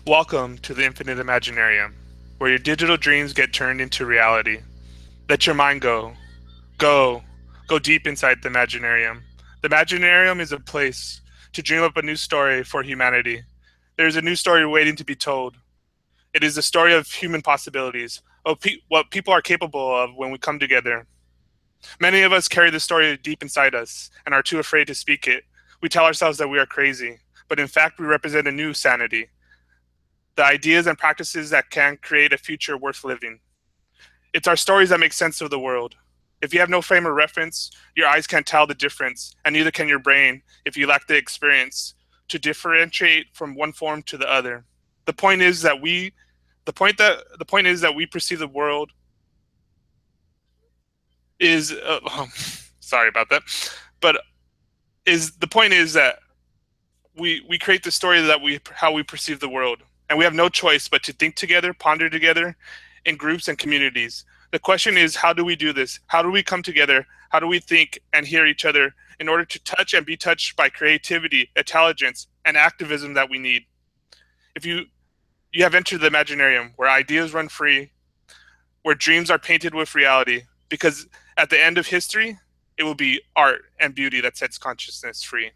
Welcome to the Infinite Imaginarium, where your digital dreams get turned into reality. Let your mind go. Go. Go deep inside the Imaginarium. The Imaginarium is a place to dream up a new story for humanity. There is a new story waiting to be told. It is the story of human possibilities, of what people are capable of when we come together. Many of us carry this story deep inside us and are too afraid to speak it. We tell ourselves that we are crazy, but in fact, we represent a new sanity, the ideas and practices that can create a future worth living. It's our stories that make sense of the world. If you have no frame of reference, your eyes can't tell the difference, and neither can your brain if you lack the experience to differentiate from one form to the other. The point is that we the point is that we perceive the world is sorry about that, but is the point is that we create the story that we how we perceive the world, and we have no choice but to think together, ponder together in groups and communities. The question is, how do we do this? How do we come together? How do we think and hear each other in order to touch and be touched by creativity, intelligence, and activism that we need? If you have entered the Imaginarium, where ideas run free, where dreams are painted with reality, because at the end of history, it will be art and beauty that sets consciousness free.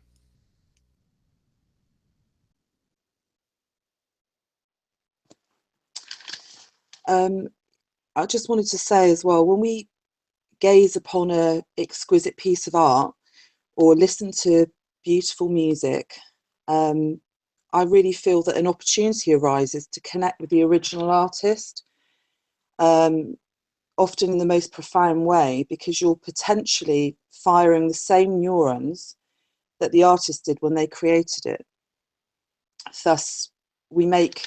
I just wanted to say as well, when we gaze upon an exquisite piece of art or listen to beautiful music, I really feel that an opportunity arises to connect with the original artist, often in the most profound way, because you're potentially firing the same neurons that the artist did when they created it. Thus, we make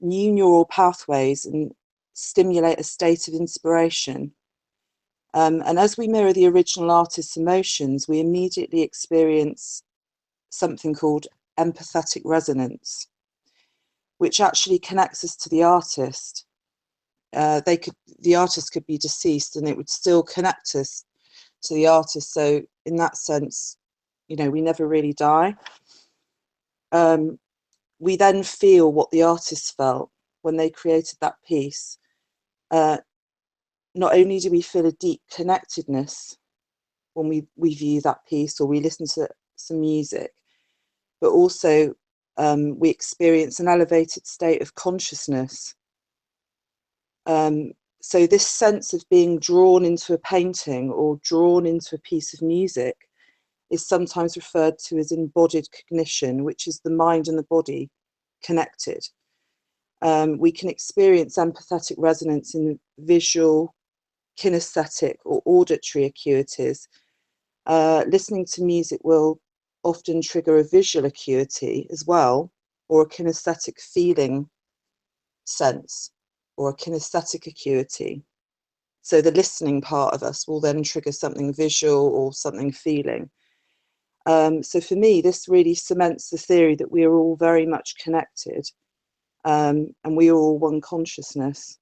new neural pathways and stimulate a state of inspiration. And as we mirror the original artist's emotions, we immediately experience something called empathetic resonance, which actually connects us to the artist. The artist could be deceased and it would still connect us to the artist. So in that sense, we never really die. We then feel what the artist felt when they created that piece. Not only do we feel a deep connectedness when we view that piece or we listen to some music, but also we experience an elevated state of consciousness. So this sense of being drawn into a painting or drawn into a piece of music is sometimes referred to as embodied cognition, which is the mind and the body connected. We can experience empathetic resonance in visual, kinesthetic, or auditory acuities. Listening to music will often trigger a visual acuity as well, or a kinesthetic feeling sense, or a kinesthetic acuity. So the listening part of us will then trigger something visual or something feeling. So for me, this really cements the theory that we are all very much connected, and we are all one consciousness.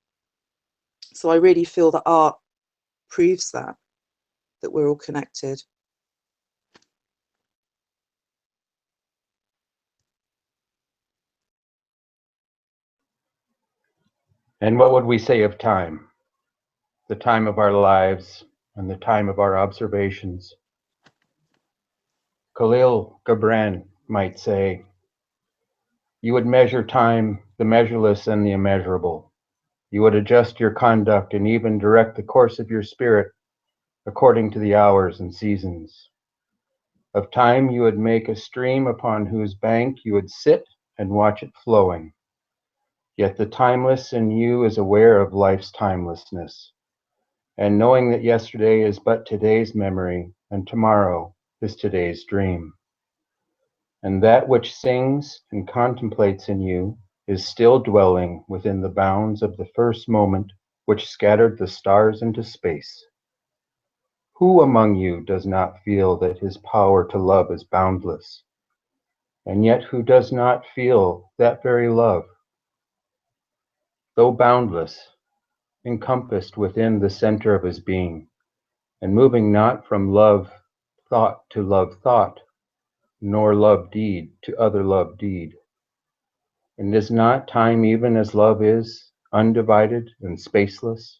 So I really feel that art proves that we're all connected. And what would we say of time? The time of our lives and the time of our observations. Khalil Gibran might say, you would measure time, the measureless and the immeasurable. You would adjust your conduct and even direct the course of your spirit according to the hours and seasons. Of time you would make a stream upon whose bank you would sit and watch it flowing. Yet the timeless in you is aware of life's timelessness, and knowing that yesterday is but today's memory and tomorrow is today's dream. And that which sings and contemplates in you is still dwelling within the bounds of the first moment which scattered the stars into space. Who among you does not feel that his power to love is boundless, and yet who does not feel that very love, though boundless, encompassed within the center of his being, and moving not from love thought to love thought, nor love deed to other love deed, And is not time even as love is, undivided and spaceless?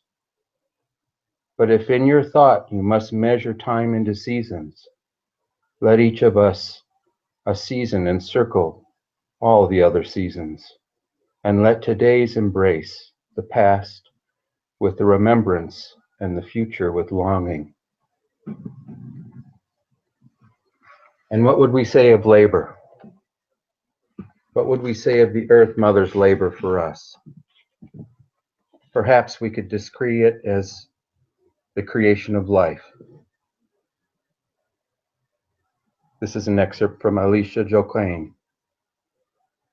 But if in your thought you must measure time into seasons, let each of us a season encircle all the other seasons, and let today's embrace the past with the remembrance and the future with longing. And what would we say of labor? What would we say of the Earth Mother's labor for us? Perhaps we could decree it as the creation of life. This is an excerpt from Alicia Joquin.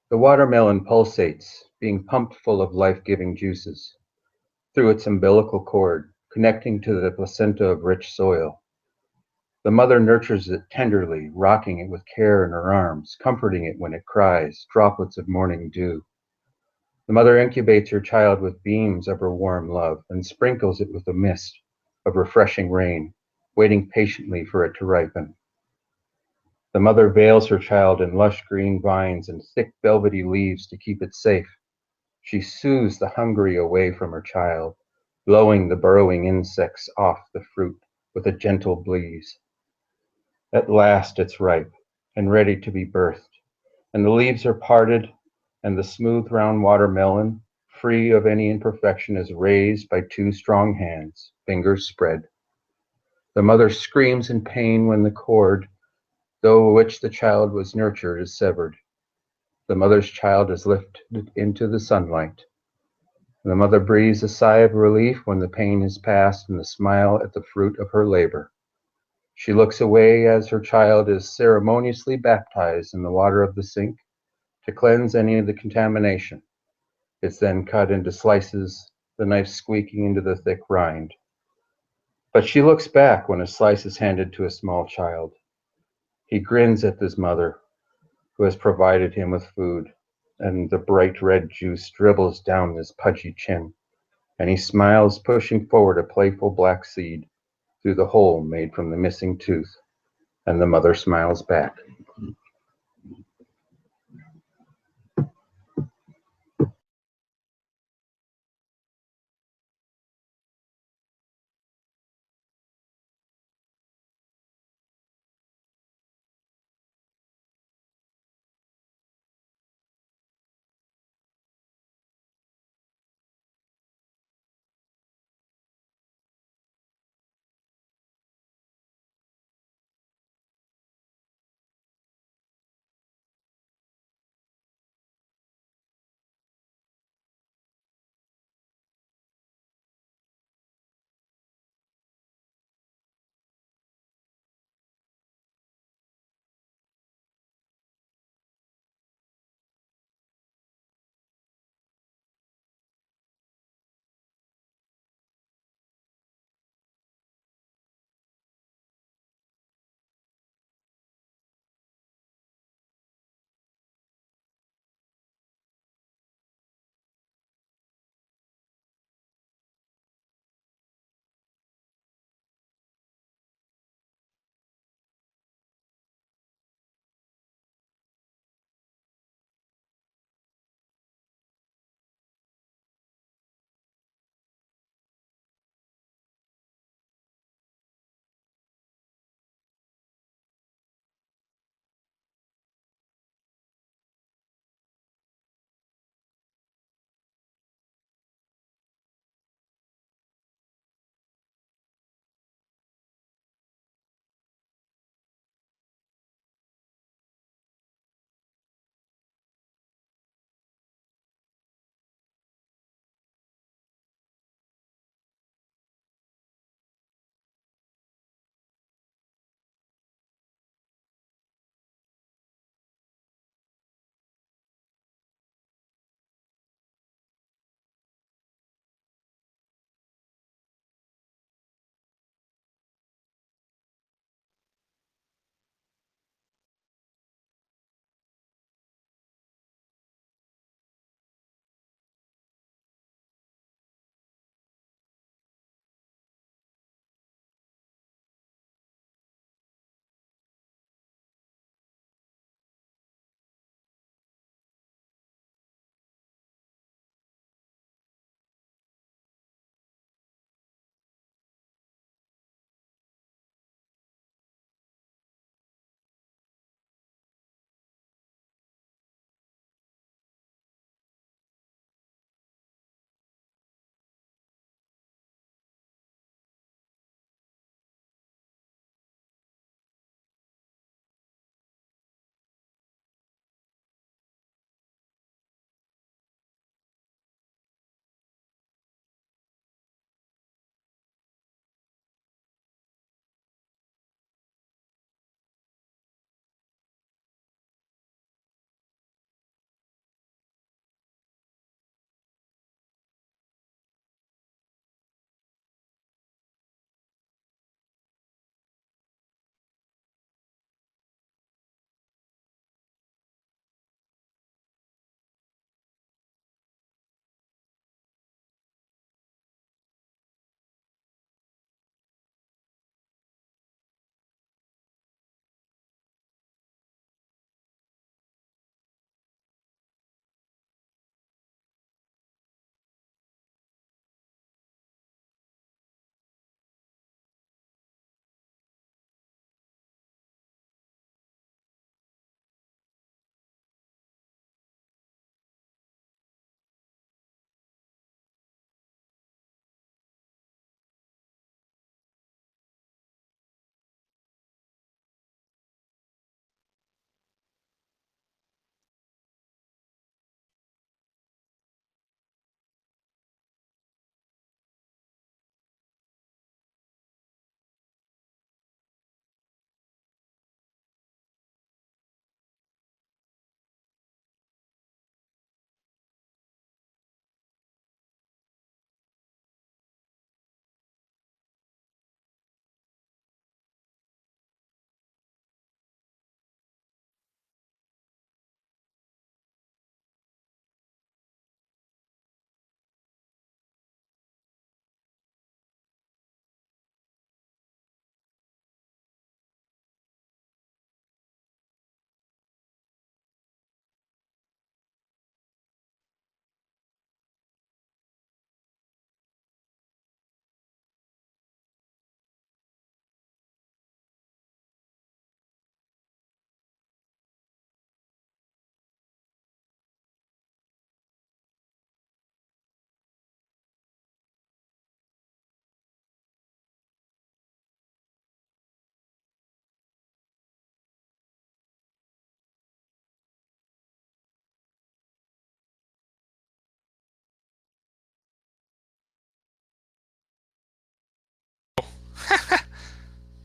The watermelon pulsates, being pumped full of life-giving juices through its umbilical cord, connecting to the placenta of rich soil. The mother nurtures it tenderly, rocking it with care in her arms, comforting it when it cries, droplets of morning dew. The mother incubates her child with beams of her warm love and sprinkles it with a mist of refreshing rain, waiting patiently for it to ripen. The mother veils her child in lush green vines and thick velvety leaves to keep it safe. She soothes the hungry away from her child, blowing the burrowing insects off the fruit with a gentle breeze. At last it's ripe and ready to be birthed, and the leaves are parted, and the smooth round watermelon, free of any imperfection, is raised by two strong hands, fingers spread. The mother screams in pain when the cord, through which the child was nurtured, is severed. The mother's child is lifted into the sunlight. The mother breathes a sigh of relief when the pain is past and the smile at the fruit of her labor. She looks away as her child is ceremoniously baptized in the water of the sink to cleanse any of the contamination. It's then cut into slices, the knife squeaking into the thick rind. But she looks back when a slice is handed to a small child. He grins at his mother, who has provided him with food, and the bright red juice dribbles down his pudgy chin, and he smiles, pushing forward a playful black seed through the hole made from the missing tooth, and the mother smiles back.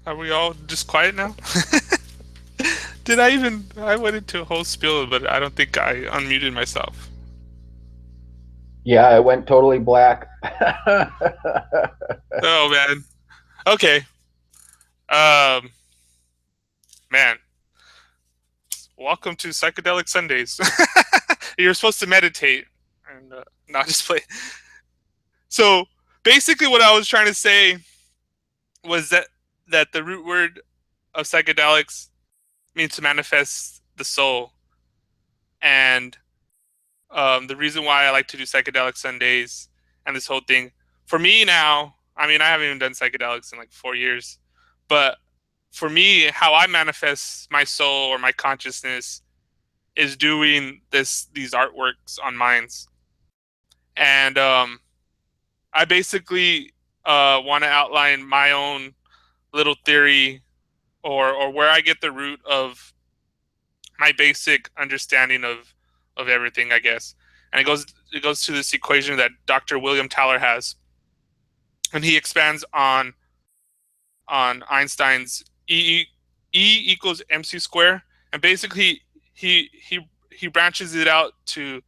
Are we all just quiet now? I went into a whole spiel, but I don't think I unmuted myself. Yeah, it went totally black. Oh man. Okay. Um, man. Welcome to Psychedelic Sundays. You're supposed to meditate and not just play. So basically, what I was trying to say was that the root word of psychedelics means to manifest the soul, and the reason why I like to do psychedelic Sundays and this whole thing for me now. I mean, I haven't even done psychedelics in like 4 years, but for me, how I manifest my soul or my consciousness is doing these artworks on minds, and I basically want to outline my own little theory or where I get the root of my basic understanding of everything, I guess. And it goes to this equation that Dr. William Thaler has, and he expands on Einstein's E equals mc square, and basically he branches it out to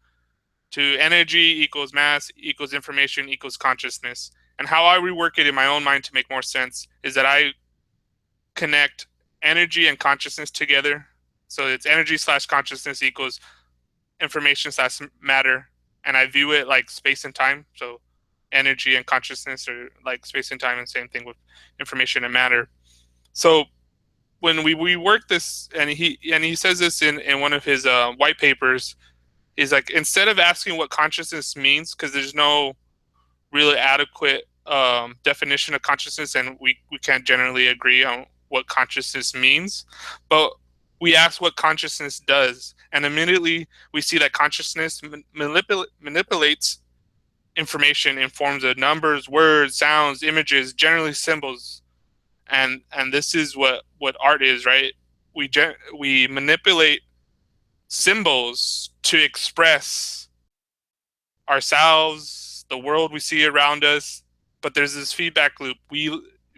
energy equals mass equals information equals consciousness. And how I rework it in my own mind to make more sense is that I connect energy and consciousness together. So it's energy slash consciousness equals information slash matter. And I view it like space and time. So energy and consciousness are like space and time, and same thing with information and matter. So when we work this, and he says this in one of his white papers, is like, instead of asking what consciousness means, because there's no really adequate definition of consciousness, and we can't generally agree on what consciousness means, but we ask what consciousness does, and immediately we see that consciousness manipulates information in forms of numbers, words, sounds, images, generally symbols, and this is what art is, right? We manipulate symbols to express ourselves, the world we see around us. But there's this feedback loop.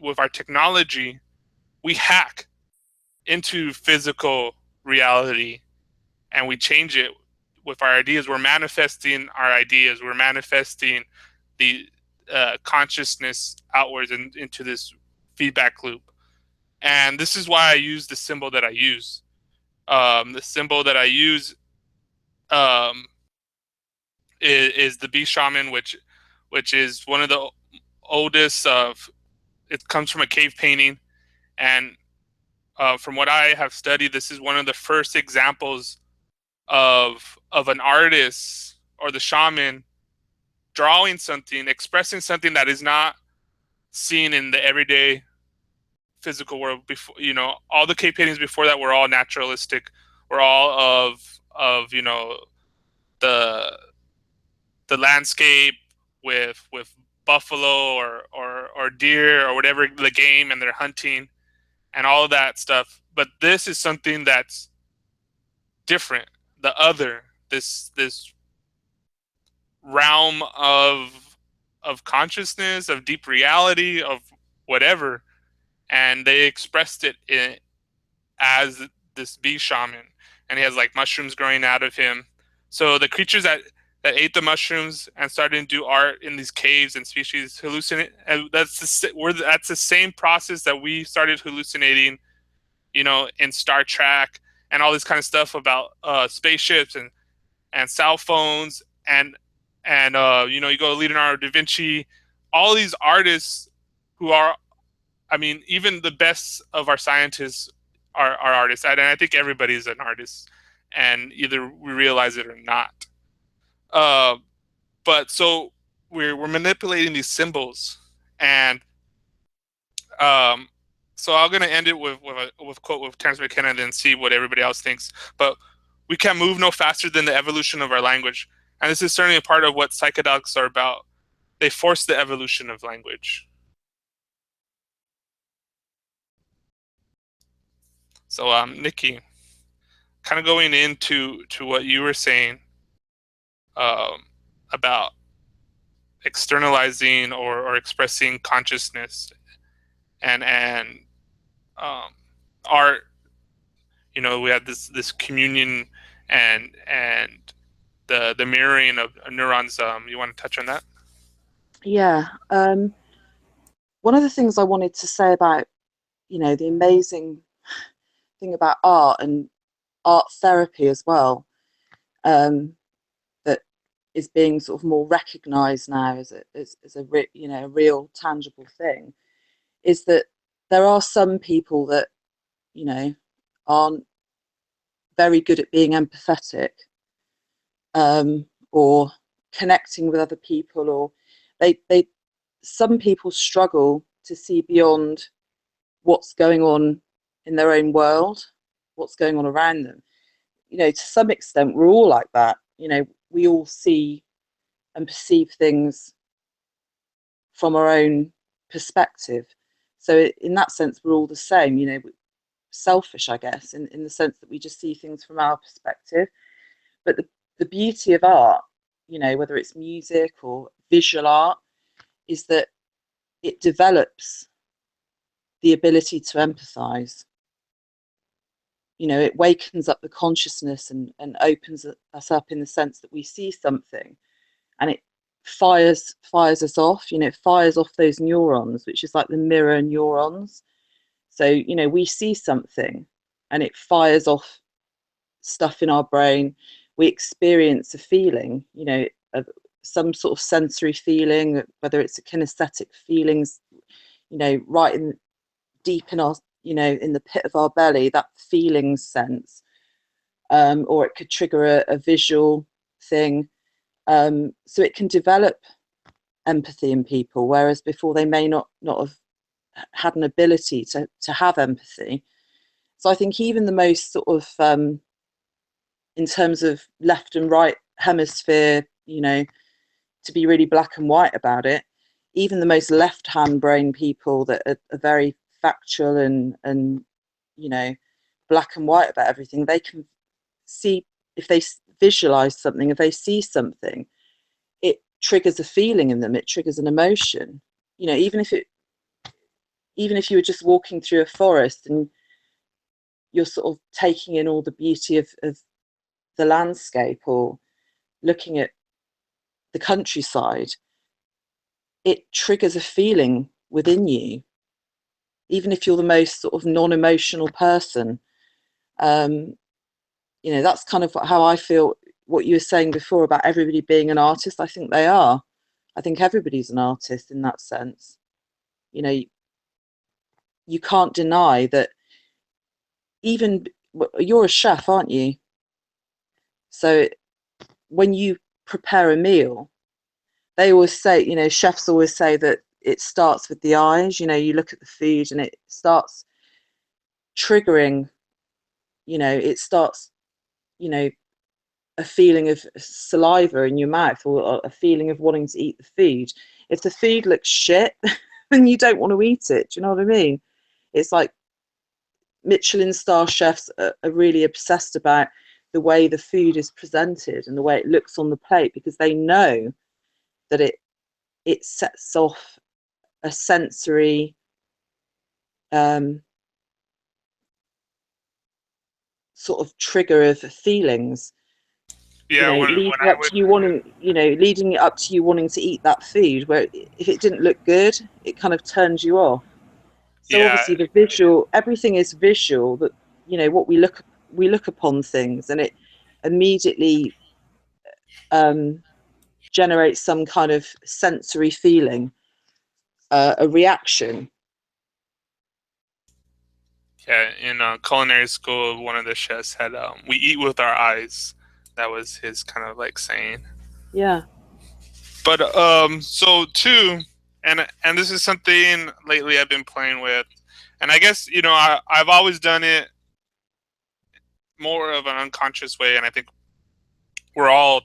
With our technology, we hack into physical reality and we change it with our ideas. We're manifesting our ideas. We're manifesting the consciousness outwards and into this feedback loop. And this is why I use the symbol that I use. The symbol that I use um, is the bee shaman, which is one of the oldest of. It comes from a cave painting, and from what I have studied, this is one of the first examples of an artist or the shaman drawing something, expressing something that is not seen in the everyday physical world. Before, all the cave paintings before that were all naturalistic, were all of the the landscape with buffalo or deer or whatever, the game, and they're hunting and all of that stuff. But this is something that's different, the other, this realm of consciousness, of deep reality, of whatever. And they expressed it as this bee shaman, and he has like mushrooms growing out of him. So the creatures that ate the mushrooms and started to do art in these caves and species hallucinate, and that's the same process that we started hallucinating, in Star Trek and all this kind of stuff about spaceships and cell phones, and you go to Leonardo da Vinci, all these artists who are, I mean, even the best of our scientists are artists, and I think everybody is an artist, and either we realize it or not. Uh, but so we're manipulating these symbols, and um, so I'm gonna end it with a quote with Terence McKenna, and then see what everybody else thinks. But we can move no faster than the evolution of our language, and this is certainly a part of what psychedelics are about. They force the evolution of language. So, Nikki, kind of going into what you were saying um, about externalizing or expressing consciousness, and art, we have this communion and the mirroring of neurons. You want to touch on that? Yeah. One of the things I wanted to say about, the amazing thing about art and art therapy as well, that is being sort of more recognised now as a real tangible thing, is that there are some people that, aren't very good at being empathetic, or connecting with other people, or they some people struggle to see beyond what's going on in their own world, what's going on around them. To some extent, we're all like that. We all see and perceive things from our own perspective. So, in that sense, we're all the same. Selfish, I guess, in the sense that we just see things from our perspective. But the beauty of art, whether it's music or visual art, is that it develops the ability to empathize. It wakens up the consciousness and opens us up in the sense that we see something, and it fires us off. It fires off those neurons, which is like the mirror neurons. So we see something and it fires off stuff in our brain. We experience a feeling, of some sort of sensory feeling, whether it's a kinesthetic feelings, right in deep in our, in the pit of our belly, that feeling sense, or it could trigger a visual thing. So it can develop empathy in people, whereas before they may not have had an ability to have empathy. So I think even the most sort of, in terms of left and right hemisphere, to be really black and white about it, even the most left-hand brain people that are very factual and black and white about everything, they can see, if they visualize something, if they see something, it triggers a feeling in them, it triggers an emotion. Even if you were just walking through a forest and you're sort of taking in all the beauty of the landscape, or looking at the countryside, it triggers a feeling within you, even if you're the most sort of non-emotional person. um, that's kind of how I feel. What you were saying before about everybody being an artist, I think they are. I think everybody's an artist in that sense. you know you can't deny that. Even you're a chef, aren't you? So when you prepare a meal, they always say, chefs always say that it starts with the eyes. You look at the food and it starts triggering, it starts, you know, a feeling of saliva in your mouth, or a feeling of wanting to eat the food. If the food looks shit, then you don't want to eat it. Do you know what I mean? It's like Michelin star chefs are really obsessed about the way the food is presented and the way it looks on the plate, because they know that it sets off a sensory, um, sort of trigger of feelings. Yeah, when Leading I up would, to you wanting, leading it up to you wanting to eat that food. Where if it didn't look good, it kind of turns you off. So yeah, obviously the visual, everything is visual. That what we look upon things, and it immediately, um, generates some kind of sensory feeling, a reaction. yeah. In culinary school, one of the chefs had, "We eat with our eyes." That was his kind of like saying. Yeah. But so too, and this is something lately I've been playing with, and I guess I've always done it more of an unconscious way, and I think we're all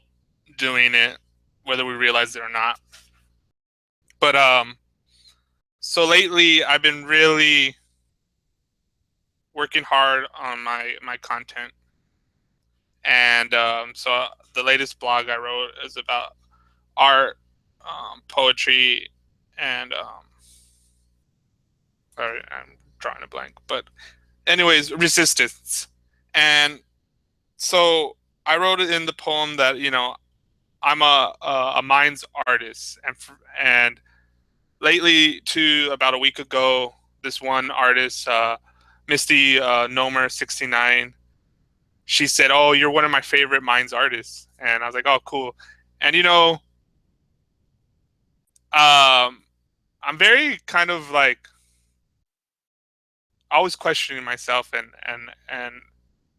doing it, whether we realize it or not. But so lately I've been really working hard on my content, and so the latest blog I wrote is about art, poetry, and sorry, I'm drawing a blank. But anyways, resistance. And so I wrote it in the poem that, I'm a mind's artist, and lately, to about a week ago, this one artist, Misty Nomer 69, she said, "Oh, you're one of my favorite mind's artists," and I was like, "Oh, cool." And I'm very kind of like always questioning myself, and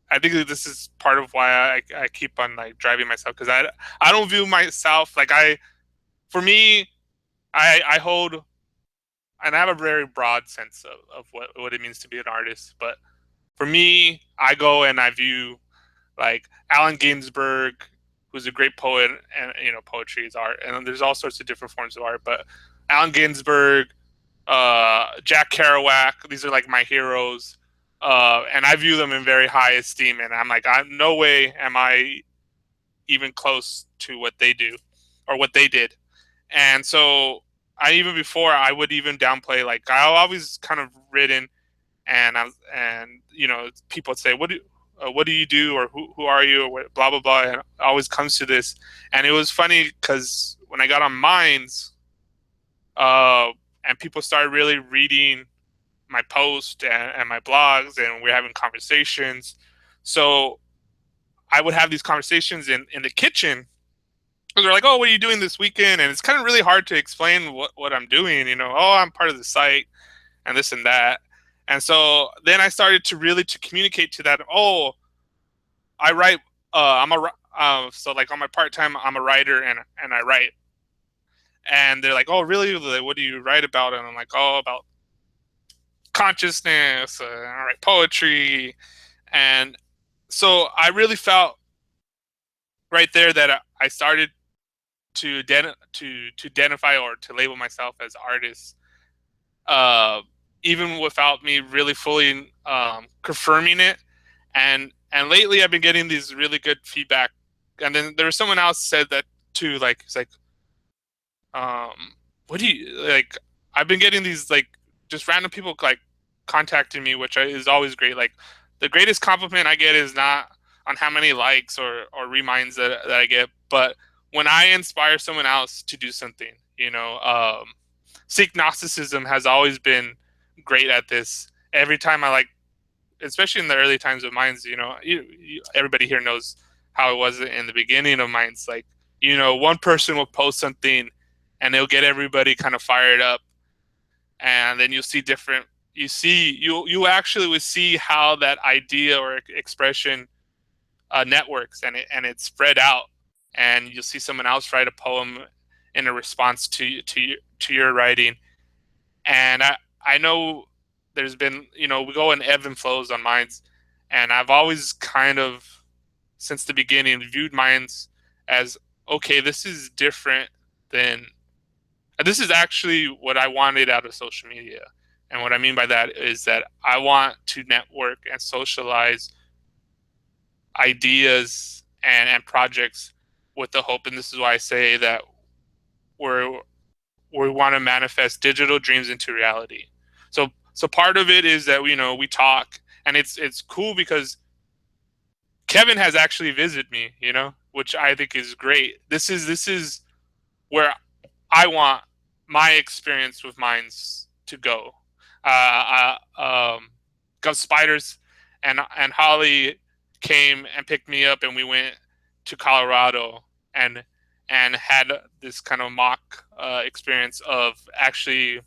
I think that this is part of why I keep on like driving myself, because I don't view myself like for me, I hold, and I have a very broad sense of what it means to be an artist. But for me, I go and I view like Allen Ginsberg, who's a great poet, and poetry is art, and there's all sorts of different forms of art. But Allen Ginsberg, Jack Kerouac, these are like my heroes, and I view them in very high esteem. And I'm like, I'm no way am I even close to what they do or what they did. And so I, even before, I would even downplay, like I always kind of written, and people would say, what do you do, or who are you, or what, blah blah blah, and it always comes to this. And it was funny because when I got on Minds, uh, and people started really reading my post and my blogs, and we're having conversations. So I would have these conversations in the kitchen. They're like, "Oh, what are you doing this weekend?" And it's kind of really hard to explain what I'm doing. Oh, I'm part of the site and this and that. And so then I started to really to communicate to that. Oh, I write. So like on my part time, I'm a writer, and I write. And they're like, "Oh, really? Like, what do you write about?" And I'm like, "Oh, about consciousness. I write poetry." And so I really felt right there that I started to identify or to label myself as artist, uh, even without me really fully confirming it. And lately, I've been getting these really good feedback. And then there was someone else said that too. Like, it's like, um, what do you like? I've been getting these like just random people like contacting me, which is always great. Like, the greatest compliment I get is not on how many likes or reminds that I get, but when I inspire someone else to do something. Seek Gnosticism has always been great at this. Every time I like, especially in the early times of Minds, everybody here knows how it was in the beginning of Minds. Like, one person will post something and it'll get everybody kind of fired up. And then you'll see different, you actually would see how that idea or expression networks, and it's spread out. And you'll see someone else write a poem in a response to your writing. And I know there's been, we go in ebb and flows on Minds, and I've always kind of since the beginning viewed Minds as, okay, this is different than, this is actually what I wanted out of social media. And what I mean by that is that I want to network and socialize ideas and projects with the hope, and this is why I say that we're we want to manifest digital dreams into reality. So part of it is that we talk, and it's cool because Kevin has actually visited me, which I think is great. This is where I want my experience with Minds to go. Gov Spiders and Holly came and picked me up, and we went to Colorado and had this kind of mock experience of actually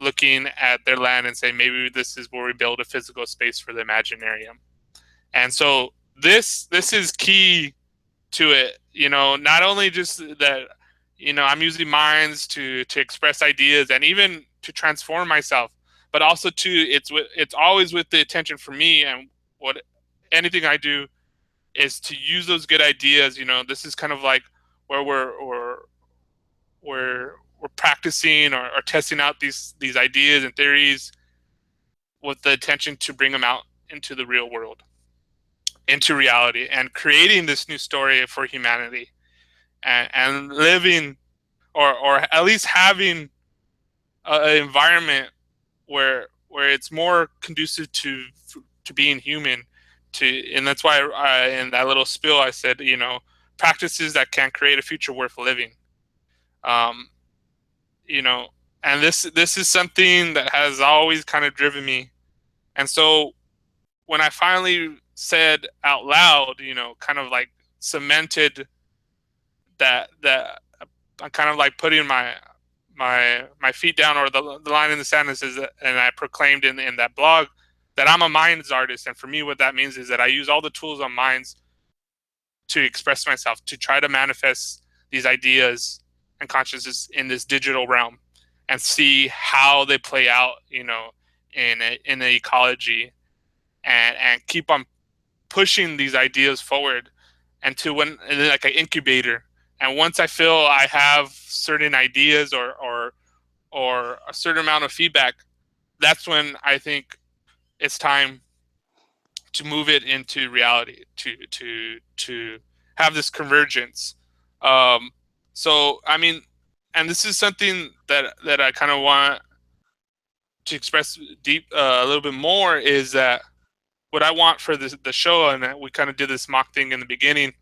looking at their land and saying, maybe this is where we build a physical space for the Imaginarium. And so this is key to it. Not only just that, I'm using Minds to express ideas and even to transform myself, but also it's always with the attention for me, and what anything I do is to use those good ideas. This is kind of like where we're practicing or testing out these ideas and theories with the intention to bring them out into the real world, into reality, and creating this new story for humanity, and living, or at least having an environment where it's more conducive to being human. And that's why in that little spiel I said, practices that can create a future worth living. Um, you know, and this is something that has always kind of driven me. And so when I finally said out loud, kind of like cemented that I'm kind of like putting my feet down, or the line in the sand is, and I proclaimed in that blog that I'm a minds artist. And for me, what that means is that I use all the tools on minds to express myself, to try to manifest these ideas and consciousness in this digital realm, and see how they play out, in the ecology, and keep on pushing these ideas forward, and then like an incubator. And once I feel I have certain ideas, or a certain amount of feedback, that's when I think it's time to move it into reality, to have this convergence. Um, so I mean, and this is something that I kind of want to express deep a little bit more, is that what I want for the show, and we kind of did this mock thing in the beginning.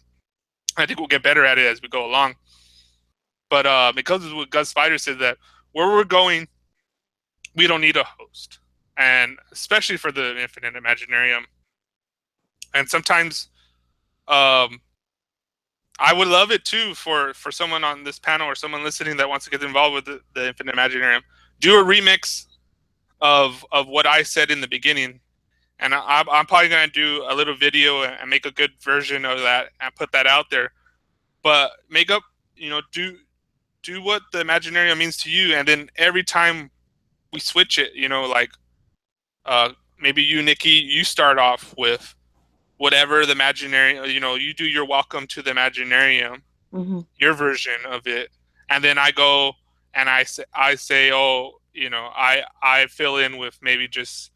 I think we'll get better at it as we go along. But because of what Gus Spider said, that where we're going, we don't need a host, and especially for the Infinite Imaginarium. And sometimes, um, I would love it too for someone on this panel or someone listening that wants to get involved with the Infinite Imaginarium. Do a remix of what I said in the beginning, and I'm probably gonna do a little video and make a good version of that and put that out there. But make up, do what the Imaginarium means to you, and then every time we switch it, like maybe you, Nikki, you start off with whatever the Imaginarium, you do your welcome to the Imaginarium, Mm-hmm. your version of it, and then I go and I say, oh, I fill in with maybe just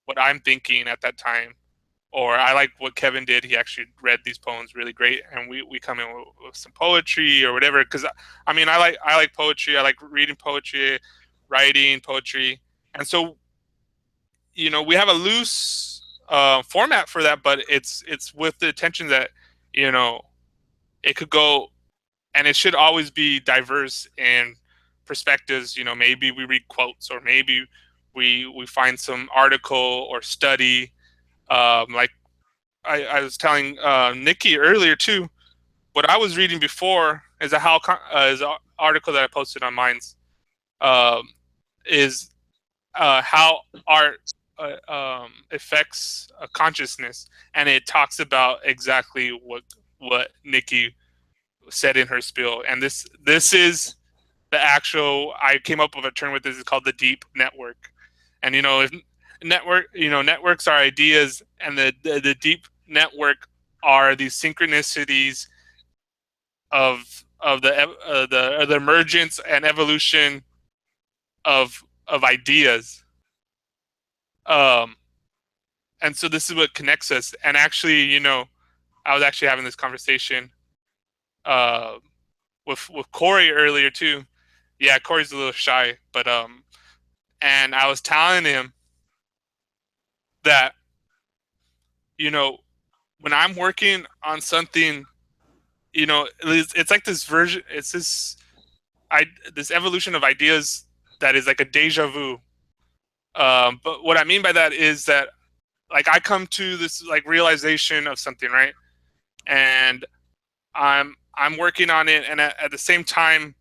what I'm thinking at that time. Or I like what Kevin did. He actually read these poems really great, and we come in with some poetry or whatever. Because I mean, I like poetry. I like reading poetry, writing poetry, and so we have a loose format for that, but it's with the intention that it could go, and it should always be diverse in perspectives. Maybe we read quotes, or maybe we find some article or study, like I was telling Nikki earlier too. What I was reading before is is an article that I posted on Minds, um, is how art affects consciousness, and it talks about exactly what Nikki said in her spiel. And this is the actual. I came up with a term with this. It's called the deep network. And if networks are ideas, and the deep network are these synchronicities of the emergence and evolution of ideas. Um, and so this is what connects us. And actually, I was actually having this conversation uh, with Corey earlier too. Yeah, Corey's a little shy, but and I was telling him that when I'm working on something, it's like this version. It's this evolution of ideas that is like a deja vu. But what I mean by that is that, like, I come to this like realization of something, right? And I'm working on it, and at the same time,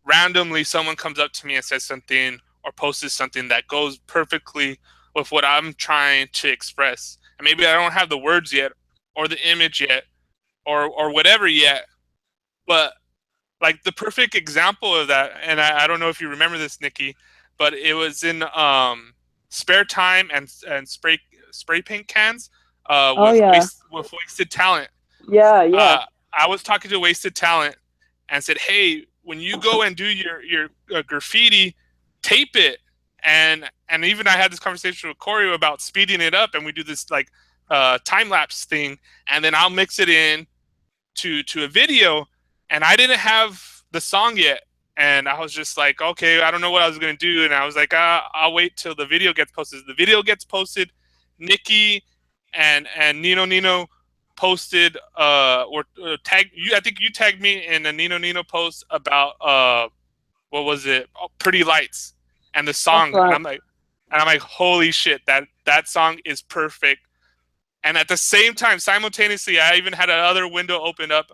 randomly someone comes up to me and says something or posts something that goes perfectly with what I'm trying to express. And maybe I don't have the words yet, or the image yet, or whatever yet, but like the perfect example of that, and I don't know if you remember this, Nikki, but it was in spare time and spray paint cans, Oh yeah, with wasted talent. yeah, yeah. I was talking to Wasted Talent and said, "Hey, when you go and do your graffiti, tape it." And even I had this conversation with Corey about speeding it up, and we do this like time lapse thing, and then I'll mix it in to a video. And I didn't have the song yet, and I was just like, okay, I don't know what I was gonna do, and I was like, I'll wait till the video gets posted. The video gets posted. Nikki and Nino posted or tagged you. I think you tagged me in a Nino post about what was it? Oh, Pretty Lights and the That's song, right. and I'm like, holy shit, that song is perfect. And at the same time, simultaneously, I even had another window open up.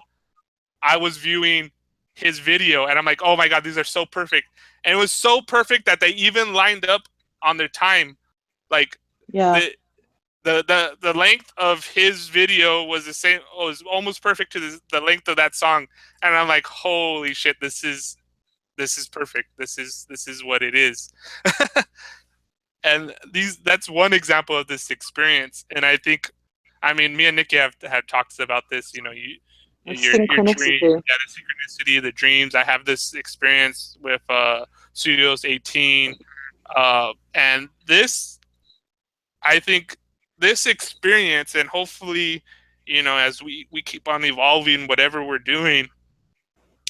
I was viewing his video, and I'm like, oh my god, these are so perfect. And it was so perfect that they even lined up on their time. Like Yeah. the length of his video was the same, was almost perfect to the length of that song. And I'm like, holy shit, this is perfect. This is what it is. And that's one example of this experience. And I think, I mean, me and Nikki have had talks about this. You know, It's your dream, synchronicity. yeah, the synchronicity, the dreams. I have this experience with Studios 18, and this, I think, this experience, and hopefully, you know, as we keep on evolving, whatever we're doing,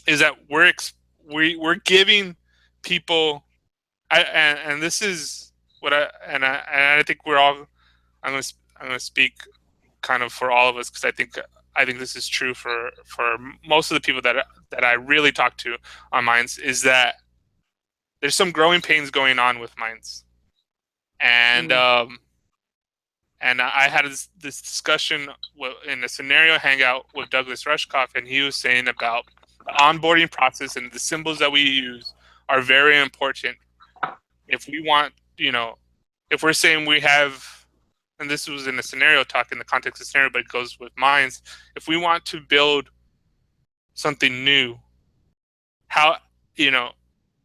is that we're giving people, and this is what I think we're all, I'm gonna speak kind of for all of us, because I think this is true for most of the people that I really talk to on Minds, is that there's some growing pains going on with Minds. And Mm. and I had this discussion in a scenario hangout with Douglas Rushkoff, and he was saying about the onboarding process and the symbols that we use are very important. If we want, you know, if we're saying we have, and this was in a scenario talk in the context of scenario, but it goes with minds. If we want to build something new, how, you know,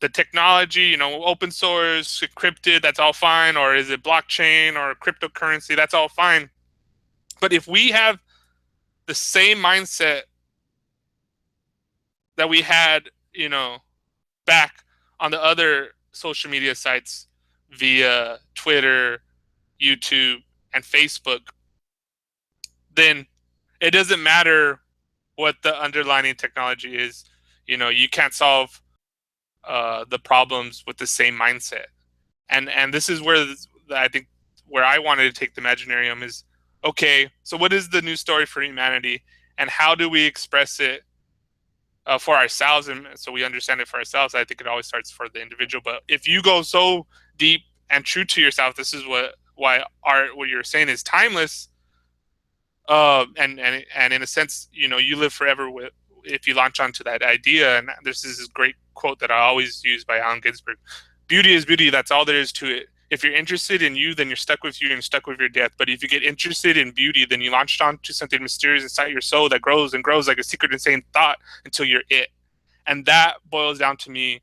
the technology, you know, open source, encrypted, that's all fine, or is it blockchain or cryptocurrency, that's all fine. But if we have the same mindset that we had, you know, back on the other social media sites via Twitter, YouTube, and Facebook, then it doesn't matter what the underlying technology is. You know, you can't solve the problems with the same mindset. And this is where I think where I wanted to take the Imaginarium is, okay, so what is the new story for humanity, and how do we express it for ourselves, and so we understand it for ourselves. I think it always starts for the individual, but if you go so deep and true to yourself, this is why art, what you're saying, is timeless. And in a sense, you know, you live forever with, if you launch onto that idea. And this is this great quote that I always use by Allen Ginsberg: "Beauty is beauty. That's all there is to it. If you're interested in you, then you're stuck with you and you're stuck with your death. But if you get interested in beauty, then you launched onto something mysterious inside your soul that grows and grows like a secret, insane thought until you're it." And that boils down to me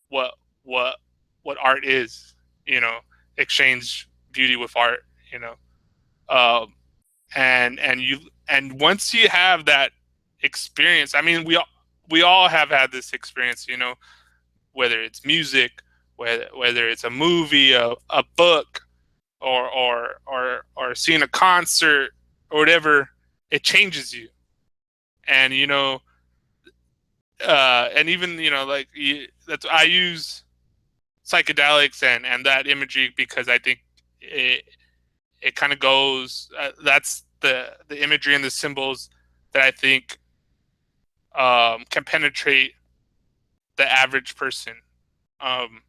what what what art is. You know, exchange beauty with art. You know. Um, and you, and once you have that experience, I mean, we all have had this experience, you know, whether it's music, whether it's a movie, a book, or seeing a concert or whatever. It changes you. And you know, and even, you know, like that's, I use psychedelics and that imagery because I think it kind of goes, that's the imagery and the symbols that I think can penetrate the average person. Um,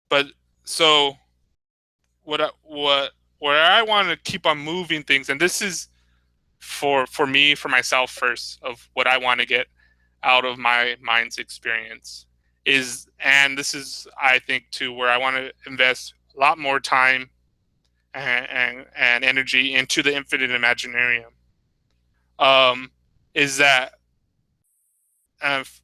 but so where I want to keep on moving things, and this is for me, for myself first, of what I want to get out of my mind's experience is, and this is, I think, to where I want to invest a lot more time and energy into the infinite imaginarium. Is that if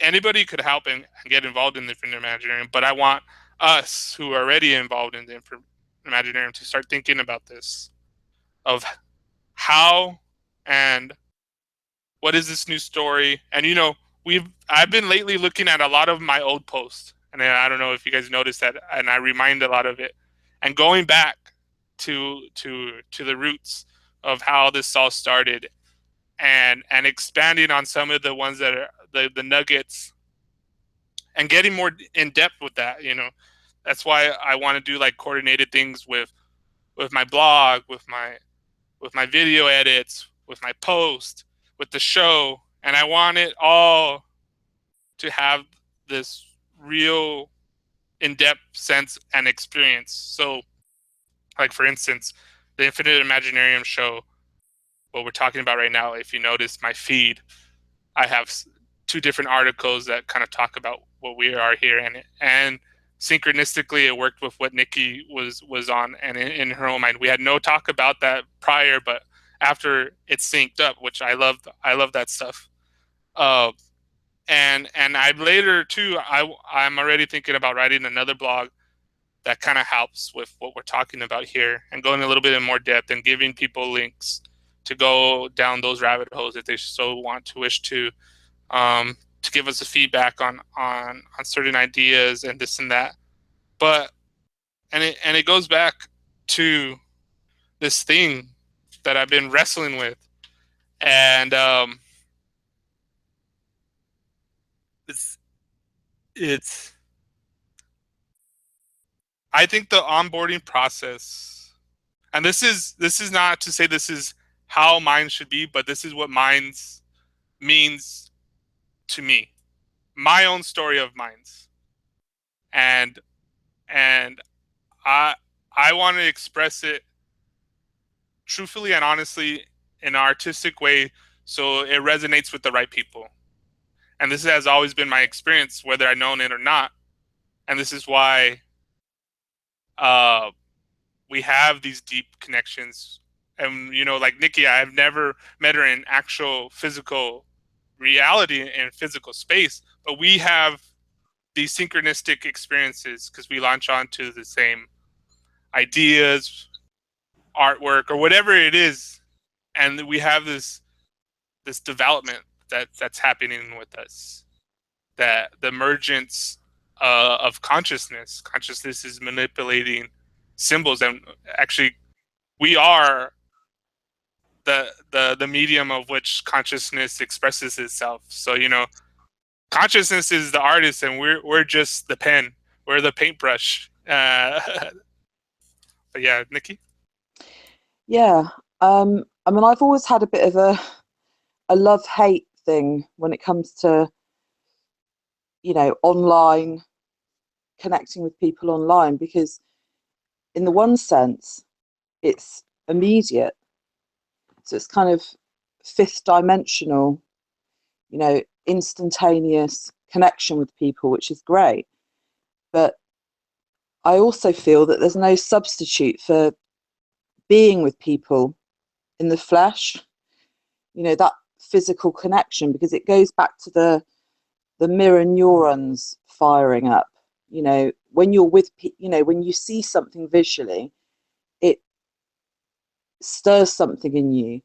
anybody could help and get involved in the infinite imaginarium, but I want us who are already involved in the infinite imaginarium to start thinking about this, of how and what is this new story. And you know, I've been lately looking at a lot of my old posts, and I don't know if you guys noticed that, and I remind a lot of it, and going back to the roots of how this all started, and expanding on some of the ones that are the nuggets and getting more in depth with that. That's why I want to do like coordinated things with my blog, with my video edits, with my post, with the show, and I want it all to have this real in-depth sense and experience. So, like for instance, the Infinite Imaginarium show, what we're talking about right now, if you notice my feed, I have two different articles that kind of talk about what we are here, and synchronistically it worked with what Nikki was on, and in her own mind we had no talk about that prior, but after it synced up, which I love that stuff. And I later too, I'm already thinking about writing another blog that kind of helps with what we're talking about here and going a little bit in more depth and giving people links to go down those rabbit holes if they so want to wish to give us a feedback on certain ideas and this and that. But and it goes back to this thing that I've been wrestling with, and it's I think the onboarding process, and this is not to say this is how mine should be, but this is what mine's means to me, my own story of mine's, and and I I want to express it truthfully and honestly in an artistic way so it resonates with the right people. And this has always been my experience, whether I've known it or not. And this is why uh, we have these deep connections. And, like Nikki, I've never met her in actual physical reality and physical space, but we have these synchronistic experiences because we launch onto the same ideas, artwork, or whatever it is. And we have this development that's happening with us, that the emergence of consciousness is manipulating symbols, and actually we are the medium of which consciousness expresses itself. So consciousness is the artist and we're just the pen, we're the paintbrush. But yeah, Nikki. Yeah. I mean, I've always had a bit of a love-hate thing when it comes to, online, connecting with people online, because in the one sense, it's immediate. So it's kind of fifth dimensional, instantaneous connection with people, which is great. But I also feel that there's no substitute for being with people in the flesh, that physical connection, because it goes back to the mirror neurons firing up. When you're with when you see something visually, it stirs something in you.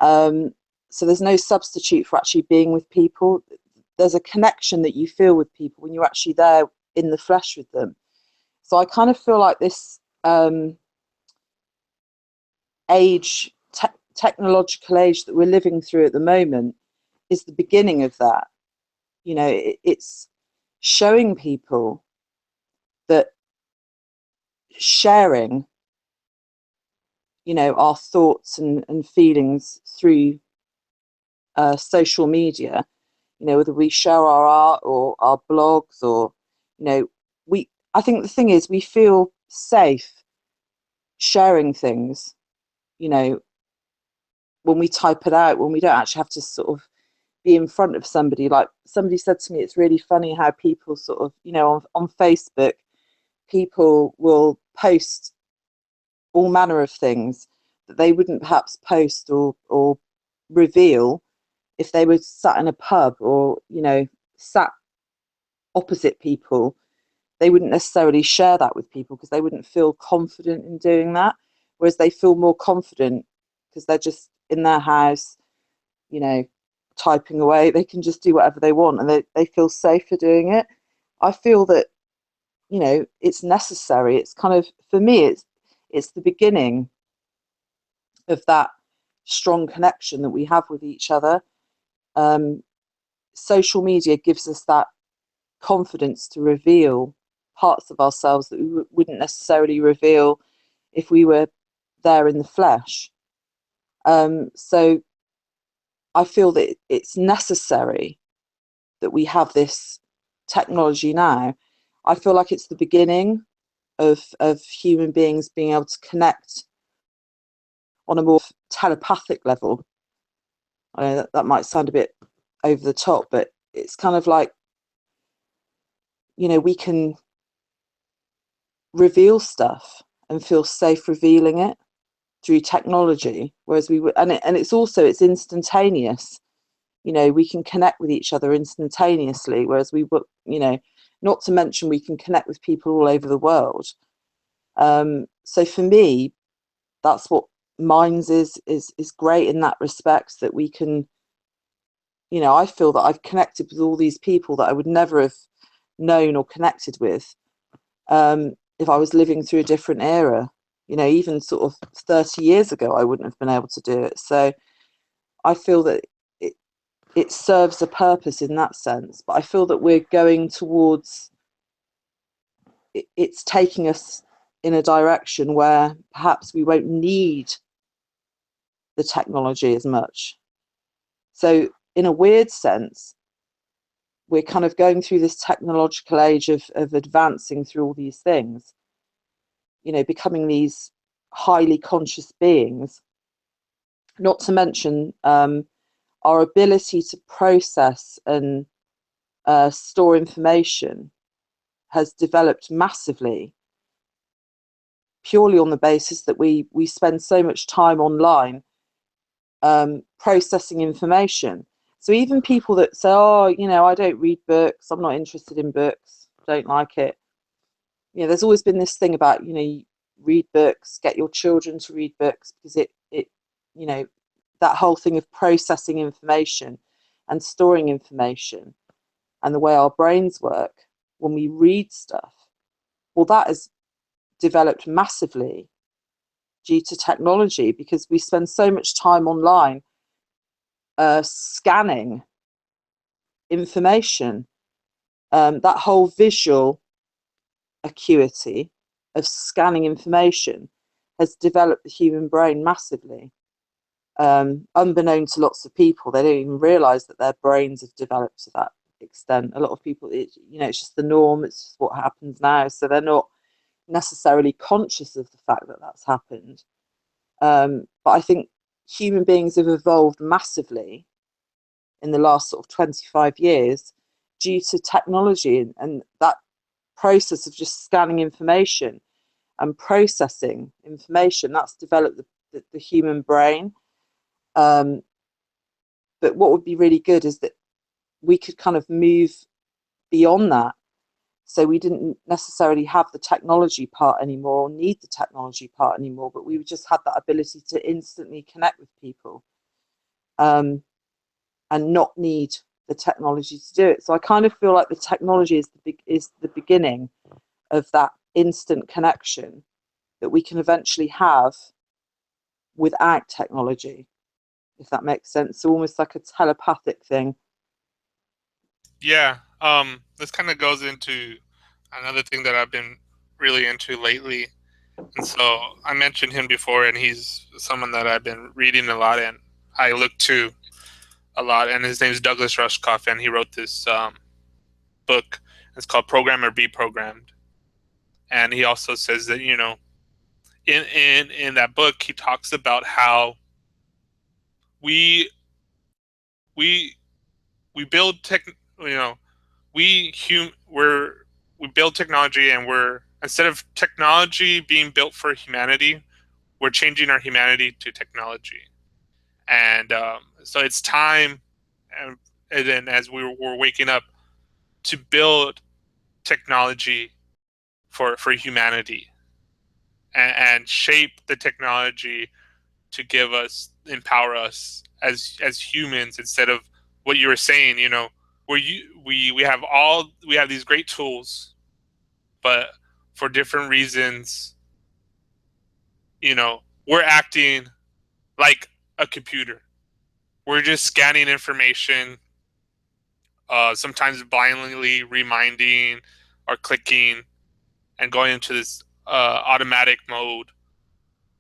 So there's no substitute for actually being with people. There's a connection that you feel with people when you're actually there in the flesh with them. So I kind of feel like this technological age that we're living through at the moment is the beginning of that. It's showing people that sharing, our thoughts and feelings through social media, whether we share our art or our blogs, or, I think the thing is we feel safe sharing things, when we type it out, when we don't actually have to sort of be in front of somebody. Like somebody said to me, it's really funny how people sort of, on Facebook, people will post all manner of things that they wouldn't perhaps post or reveal if they were sat in a pub or, sat opposite people. They wouldn't necessarily share that with people because they wouldn't feel confident in doing that. Whereas they feel more confident because they're just in their house, typing away. They can just do whatever they want and they feel safer doing it. I feel that, it's necessary. It's kind of, for me, it's the beginning of that strong connection that we have with each other. social media gives us that confidence to reveal parts of ourselves that we wouldn't necessarily reveal if we were there in the flesh. So I feel that it's necessary that we have this technology now. I feel like it's the beginning of human beings being able to connect on a more telepathic level. I know that might sound a bit over the top, but it's kind of like, we can reveal stuff and feel safe revealing it through technology, whereas we would, and it's instantaneous. We can connect with each other instantaneously, whereas we would, not to mention we can connect with people all over the world. So for me, that's what Minds is great in that respect, that we can, I feel that I've connected with all these people that I would never have known or connected with if I was living through a different era. Even sort of 30 years ago, I wouldn't have been able to do it. So I feel that it serves a purpose in that sense. But I feel that we're going towards, it's taking us in a direction where perhaps we won't need the technology as much. So in a weird sense, we're kind of going through this technological age of advancing through all these things, becoming these highly conscious beings, not to mention our ability to process and store information has developed massively, purely on the basis that we spend so much time online processing information. So even people that say, oh, I don't read books, I'm not interested in books, don't like it. There's always been this thing about, read books, get your children to read books, because it that whole thing of processing information and storing information and the way our brains work when we read stuff, well, that has developed massively due to technology, because we spend so much time online scanning information. That whole visual acuity of scanning information has developed the human brain massively. Unbeknown to lots of people, they don't even realize that their brains have developed to that extent. A lot of people, it's just the norm, it's just what happens now, so they're not necessarily conscious of the fact that that's happened. But I think human beings have evolved massively in the last sort of 25 years due to technology, and that process of just scanning information and processing information, that's developed the human brain. But what would be really good is that we could kind of move beyond that, so we didn't necessarily have the technology part anymore, or need the technology part anymore, but we just had that ability to instantly connect with people, and not need the technology to do it. So I kind of feel like the technology is the beginning of that instant connection that we can eventually have without technology, if that makes sense. So almost like a telepathic thing. Yeah. This kind of goes into another thing that I've been really into lately. And so I mentioned him before, and he's someone that I've been reading a lot and I look to a lot. And his name is Douglas Rushkoff, and he wrote this book. It's called Program or Be Programmed. And he also says that, in that book, he talks about how we we we build tech, we're we build technology, and we're, instead of technology being built for humanity, we're changing our humanity to technology. And so it's time, and then as we're waking up, to build technology for humanity, and shape the technology to empower us as humans, instead of what you were saying, where we have these great tools, but for different reasons, we're acting like a computer. We're just scanning information sometimes blindly reminding or clicking and going into this automatic mode,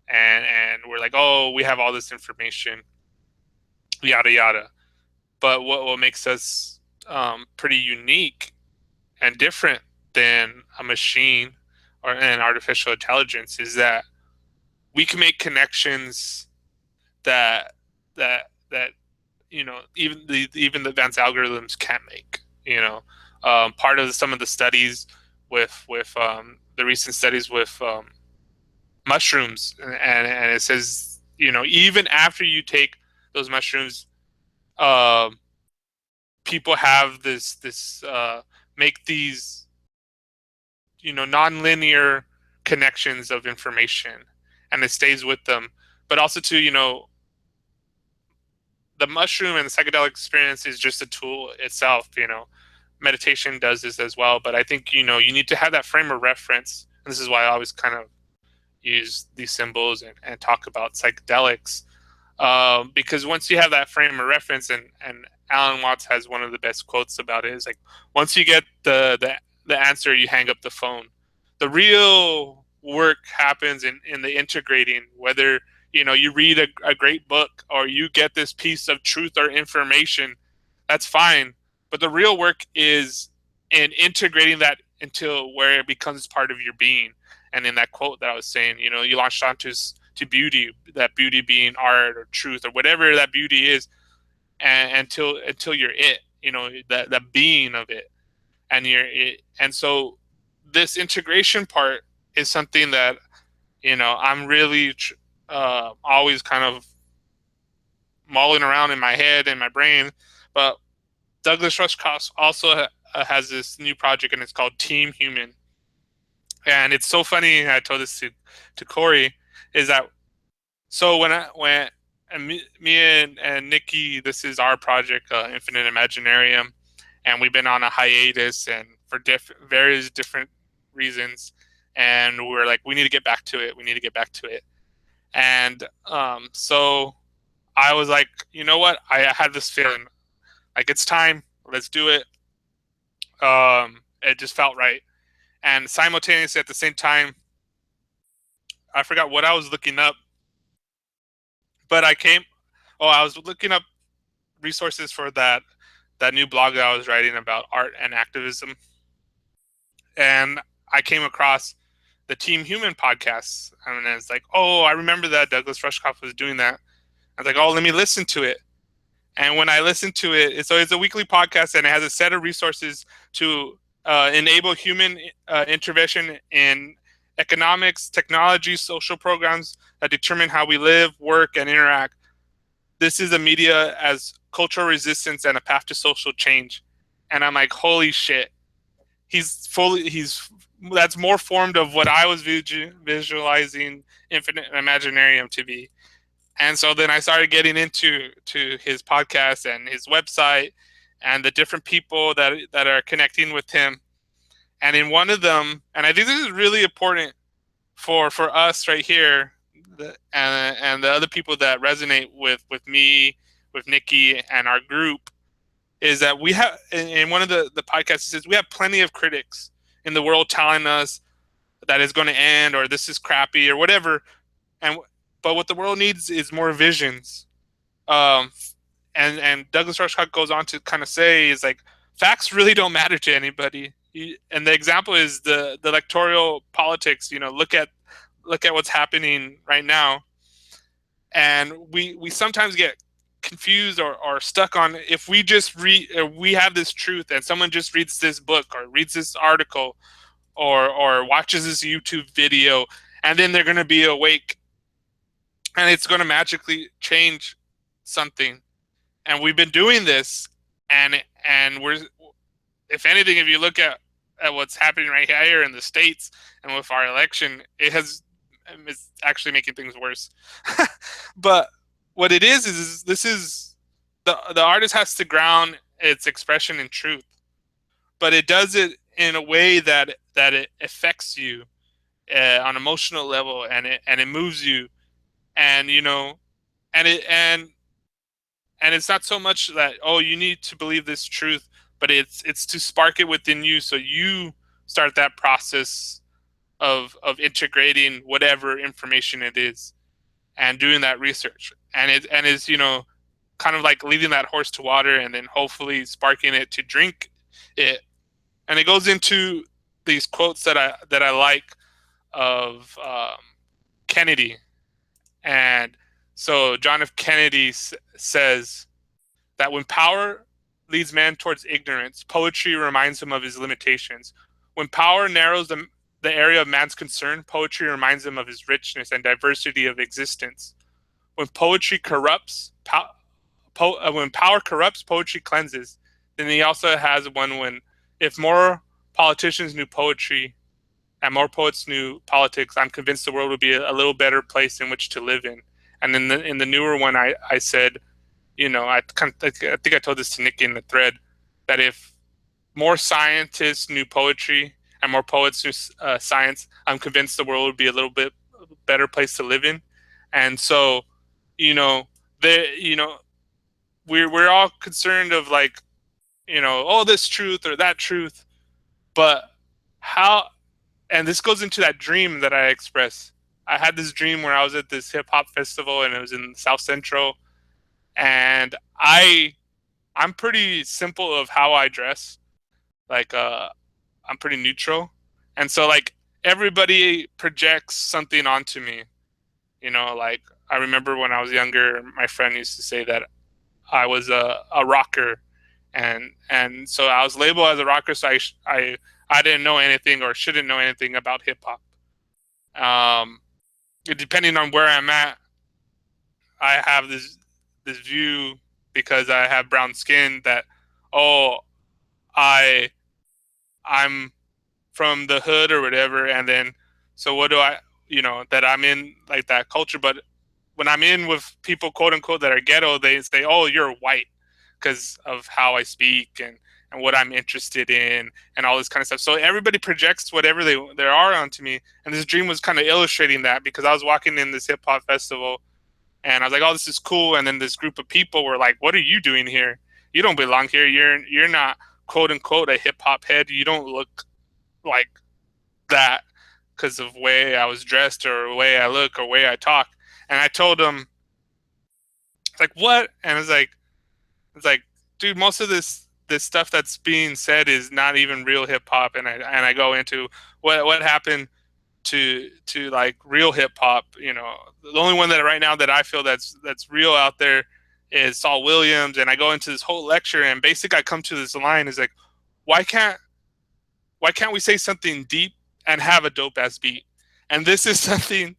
and we're like, oh, we have all this information, yada yada. But what makes us pretty unique and different than a machine or an artificial intelligence is that we can make connections that that even the advanced algorithms can't make. Part of some of the studies with the recent studies with mushrooms, and it says, even after you take those mushrooms, um, people have this make these non-linear connections of information, and it stays with them. But also too, the mushroom and the psychedelic experience is just a tool itself. Meditation does this as well, but I think you need to have that frame of reference, and this is why I always kind of use these symbols and talk about psychedelics, because once you have that frame of reference, and Alan Watts has one of the best quotes about it, is like, once you get the answer, you hang up the phone. The real work happens in the integrating, whether you read a great book or you get this piece of truth or information, that's fine, but the real work is in integrating that until where it becomes part of your being. And in that quote that I was saying, you launched onto to beauty, that beauty being art or truth or whatever that beauty is, and until you're it, the being of it, and you're it. And so this integration part is something that I'm really always kind of mulling around in my head and my brain. But Douglas Rushkoff also has this new project, and it's called Team Human. And it's so funny. I told this to Corey, is that so when and me and Nikki, this is our project, Infinite Imaginarium, and we've been on a hiatus and for various different reasons, and we're like, we need to get back to it. We need to get back to it. And so I was like, you know what? I had this feeling like it's time. Let's do it. It just felt right. And simultaneously at the same time, I forgot what I was looking up, but I was looking up resources for that new blog that I was writing about art and activism, and I came across the Team Human podcast, and it's like, oh, I remember that Douglas Rushkoff was doing that. I was like, oh, let me listen to it. And when I listened to it, so it's a weekly podcast, and it has a set of resources to enable human intervention in economics, technology, social programs that determine how we live, work, and interact. This is a media as cultural resistance and a path to social change. And I'm like, holy shit. He's that's more formed of what I was visualizing Infinite Imaginarium to be. And so then I started getting into his podcast and his website and the different people that are connecting with him. And in one of them, and I think this is really important for us right here, and the other people that resonate with me, with Nikki, and our group, is that we have, in one of the podcasts, it says we have plenty of critics in the world telling us that it's going to end or this is crappy or whatever, and but what the world needs is more visions. Um, and Douglas Rushkoff goes on to kind of say is like, facts really don't matter to anybody. And the example is the electoral politics. Look at what's happening right now, and we sometimes get confused or stuck on, if we just we have this truth and someone just reads this book or reads this article or watches this YouTube video, and then they're going to be awake and it's going to magically change something. And we've been doing this, and we're, if anything, if you look at what's happening right here in the States and with our election, it's actually making things worse. But what it is this is the artist has to ground its expression in truth, but it does it in a way that it affects you on emotional level, and it moves you, and and it's not so much that, oh, you need to believe this truth, but it's to spark it within you, so you start that process of integrating whatever information it is and doing that research, and is, you know, kind of like leading that horse to water and then hopefully sparking it to drink it. And it goes into these quotes that I like of Kennedy. And so John F. Kennedy says that when power leads man towards ignorance, poetry reminds him of his limitations. When power narrows the area of man's concern, poetry reminds him of his richness and diversity of existence. When poetry corrupts, when power corrupts, poetry cleanses. Then he also has one when, if more politicians knew poetry and more poets knew politics, I'm convinced the world would be a little better place in which to live in. And then in the newer one, I said, you know, I think I told this to Nikki in the thread, that if more scientists knew poetry and more poets knew science, I'm convinced the world would be a little bit better place to live in. And so, you know, we're all concerned of, like, you know, oh, this truth or that truth, but how, and this goes into that dream that I expressed. I had this dream where I was at this hip hop festival and it was in South Central, and I'm pretty simple of how I dress. Like I'm pretty neutral. And so, like, everybody projects something onto me. You know, like, I remember when I was younger, my friend used to say that I was a rocker, and so I was labeled as a rocker. So I didn't know anything or shouldn't know anything about hip hop. Um, Depending on where I'm at, I have this view, because I have brown skin, that, oh, I I'm from the hood or whatever, and then, so what do I, you know, that I'm in, like, that culture. But when I'm in with people, quote unquote, that are ghetto, they say, oh, you're white, because of how I speak and what I'm interested in and all this kind of stuff. So everybody projects whatever they are onto me. And this dream was kind of illustrating that, because I was walking in this hip hop festival and I was like, oh, this is cool. And then this group of people were like, what are you doing here? You don't belong here. You're not, quote unquote, a hip hop head. You don't look like that, because of way I was dressed or the way I look or way I talk. And I told them, it's like, what? And it's like, dude, most of this stuff that's being said is not even real hip hop. And I go into what happened to like real hip hop. You know, the only one that right now that I feel that's real out there is Saul Williams. And I go into this whole lecture, and basically I come to this line is like, why can't we say something deep and have a dope ass beat? And this is something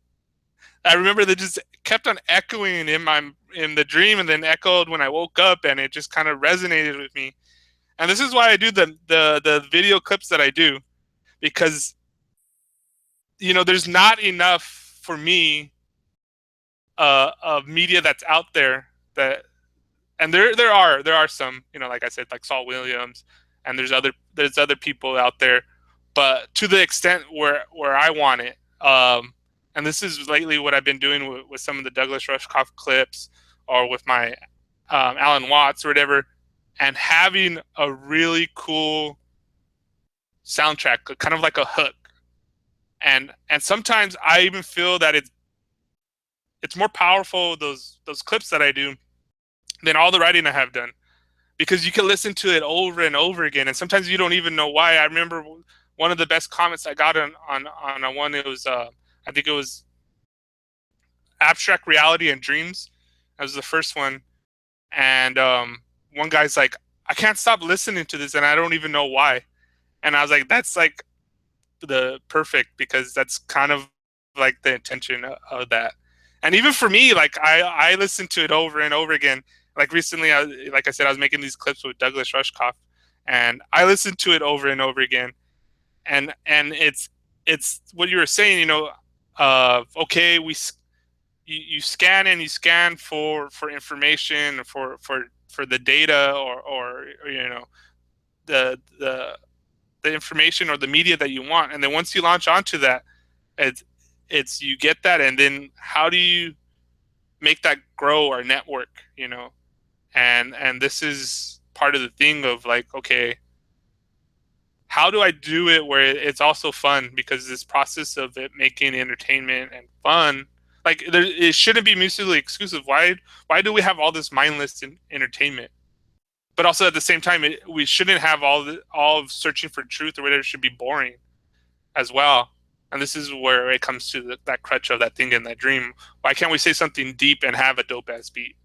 I remember that just kept on echoing in the dream, and then echoed when I woke up, and it just kind of resonated with me. And this is why I do the video clips that I do, because, you know, there's not enough for me of media that's out there, that, and there are some, you know, like I said, like Saul Williams, and there's other people out there, but to the extent where I want it. And this is lately what I've been doing with some of the Douglas Rushkoff clips, or with my Alan Watts or whatever, and having a really cool soundtrack, kind of like a hook. And sometimes I even feel that it's more powerful, those clips that I do, than all the writing I have done, because you can listen to it over and over again, and sometimes you don't even know why. I remember one of the best comments I got on a one. It was I think it was abstract reality and dreams. That was the first one, and one guy's like, I can't stop listening to this, and I don't even know why. And I was like, that's like the perfect, because that's kind of like the intention of that. And even for me, like, I listened to it over and over again. Like recently, like I said, I was making these clips with Douglas Rushkoff, and I listened to it over and over again. And it's what you were saying, you know. Okay, you scan and you scan for information, for the data, or you know, the information or the media that you want. And then once you launch onto that, it's you get that, and then how do you make that grow or network, you know? And this is part of the thing of like, okay, how do I do it where it's also fun? Because this process of it making entertainment and fun, like it shouldn't be mutually exclusive. Why do we have all this mindless entertainment? But also at the same time, we shouldn't have all of searching for truth or whatever should be boring as well. And this is where it comes to that crutch of that thing in that dream. Why can't we say something deep and have a dope ass beat?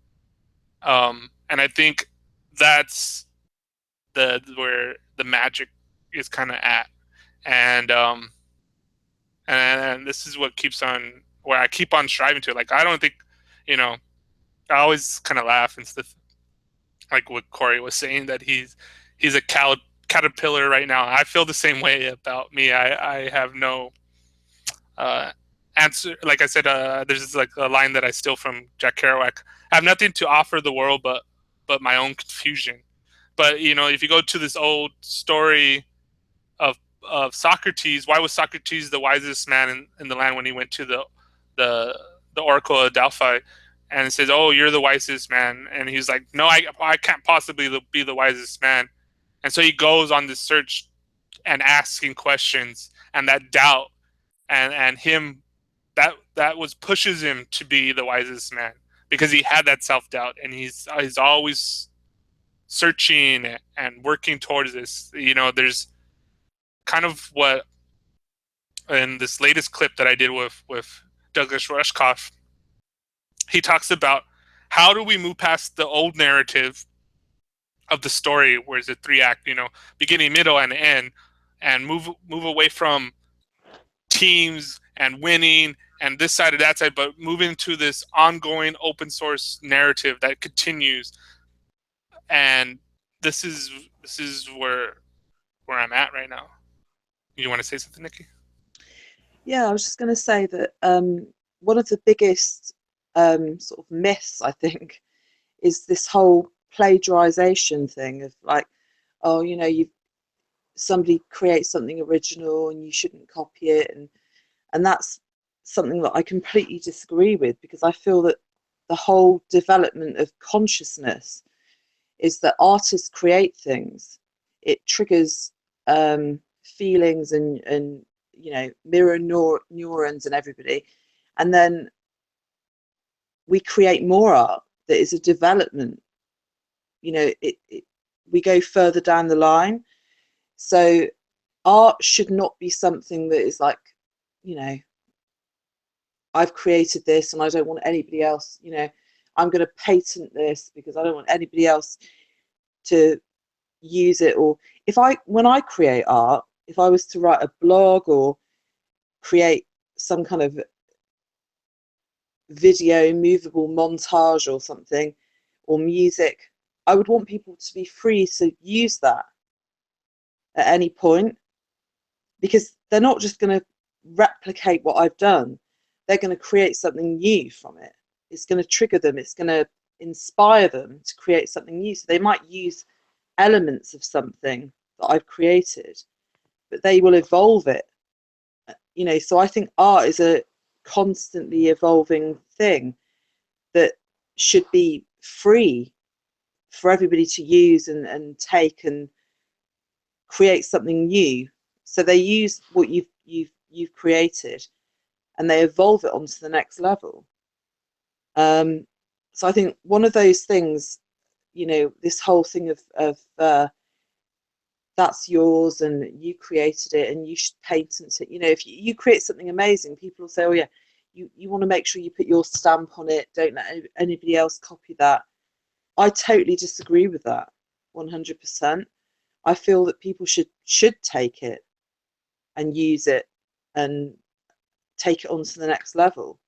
And I think that's the where the magic is kind of at, and and this is what keeps on where I keep on striving to. Like I don't think, you know, I always kind of laugh and stuff, like what Corey was saying that he's a caterpillar right now. I feel the same way about me. I have no uh, answer. Like I said, there's like a line that I steal from Jack Kerouac. I have nothing to offer the world but my own confusion. But you know, if you go to this old story of Socrates, why was Socrates the wisest man in the land when he went to the the Oracle of Delphi? And it says, "Oh, you're the wisest man," and he's like, "No, I can't possibly be the wisest man." And so he goes on this search and asking questions, and that doubt and him that was pushes him to be the wisest man because he had that self doubt and he's always searching and working towards this. You know, there's kind of what in this latest clip that I did with Douglas Rushkoff, he talks about how do we move past the old narrative of the story, where it's a three act, you know, beginning, middle, and end, and move away from teams and winning and this side or that side, but move into this ongoing open source narrative that continues. And this is where I'm at right now. You want to say something, Nikki? Yeah, I was just going to say that one of the biggest sort of myths, I think, is this whole plagiarization thing of like, oh, you know, somebody creates something original and you shouldn't copy it, and that's something that I completely disagree with, because I feel that the whole development of consciousness is that artists create things. It triggers feelings and you know, mirror neurons and everybody, and then we create more art that is a development. You know, we go further down the line. So art should not be something that is like, you know, I've created this and I don't want anybody else, you know, I'm going to patent this because I don't want anybody else to use it. Or when I create art, if I was to write a blog or create some kind of video, movable montage or something, or music, I would want people to be free to use that at any point, because they're not just going to replicate what I've done. They're going to create something new from it. It's going to trigger them. It's going to inspire them to create something new. So they might use elements of something that I've created, but they will evolve it. You know, so I think art is a constantly evolving thing that should be free for everybody to use and take and create something new. So they use what you've created and they evolve it onto the next level. So I think one of those things, you know, this whole thing of that's yours and you created it and you should patent it. You know, if you create something amazing, people will say, oh yeah, you want to make sure you put your stamp on it. Don't let anybody else copy that. I totally disagree with that, 100%. I feel that people should take it and use it and take it on to the next level,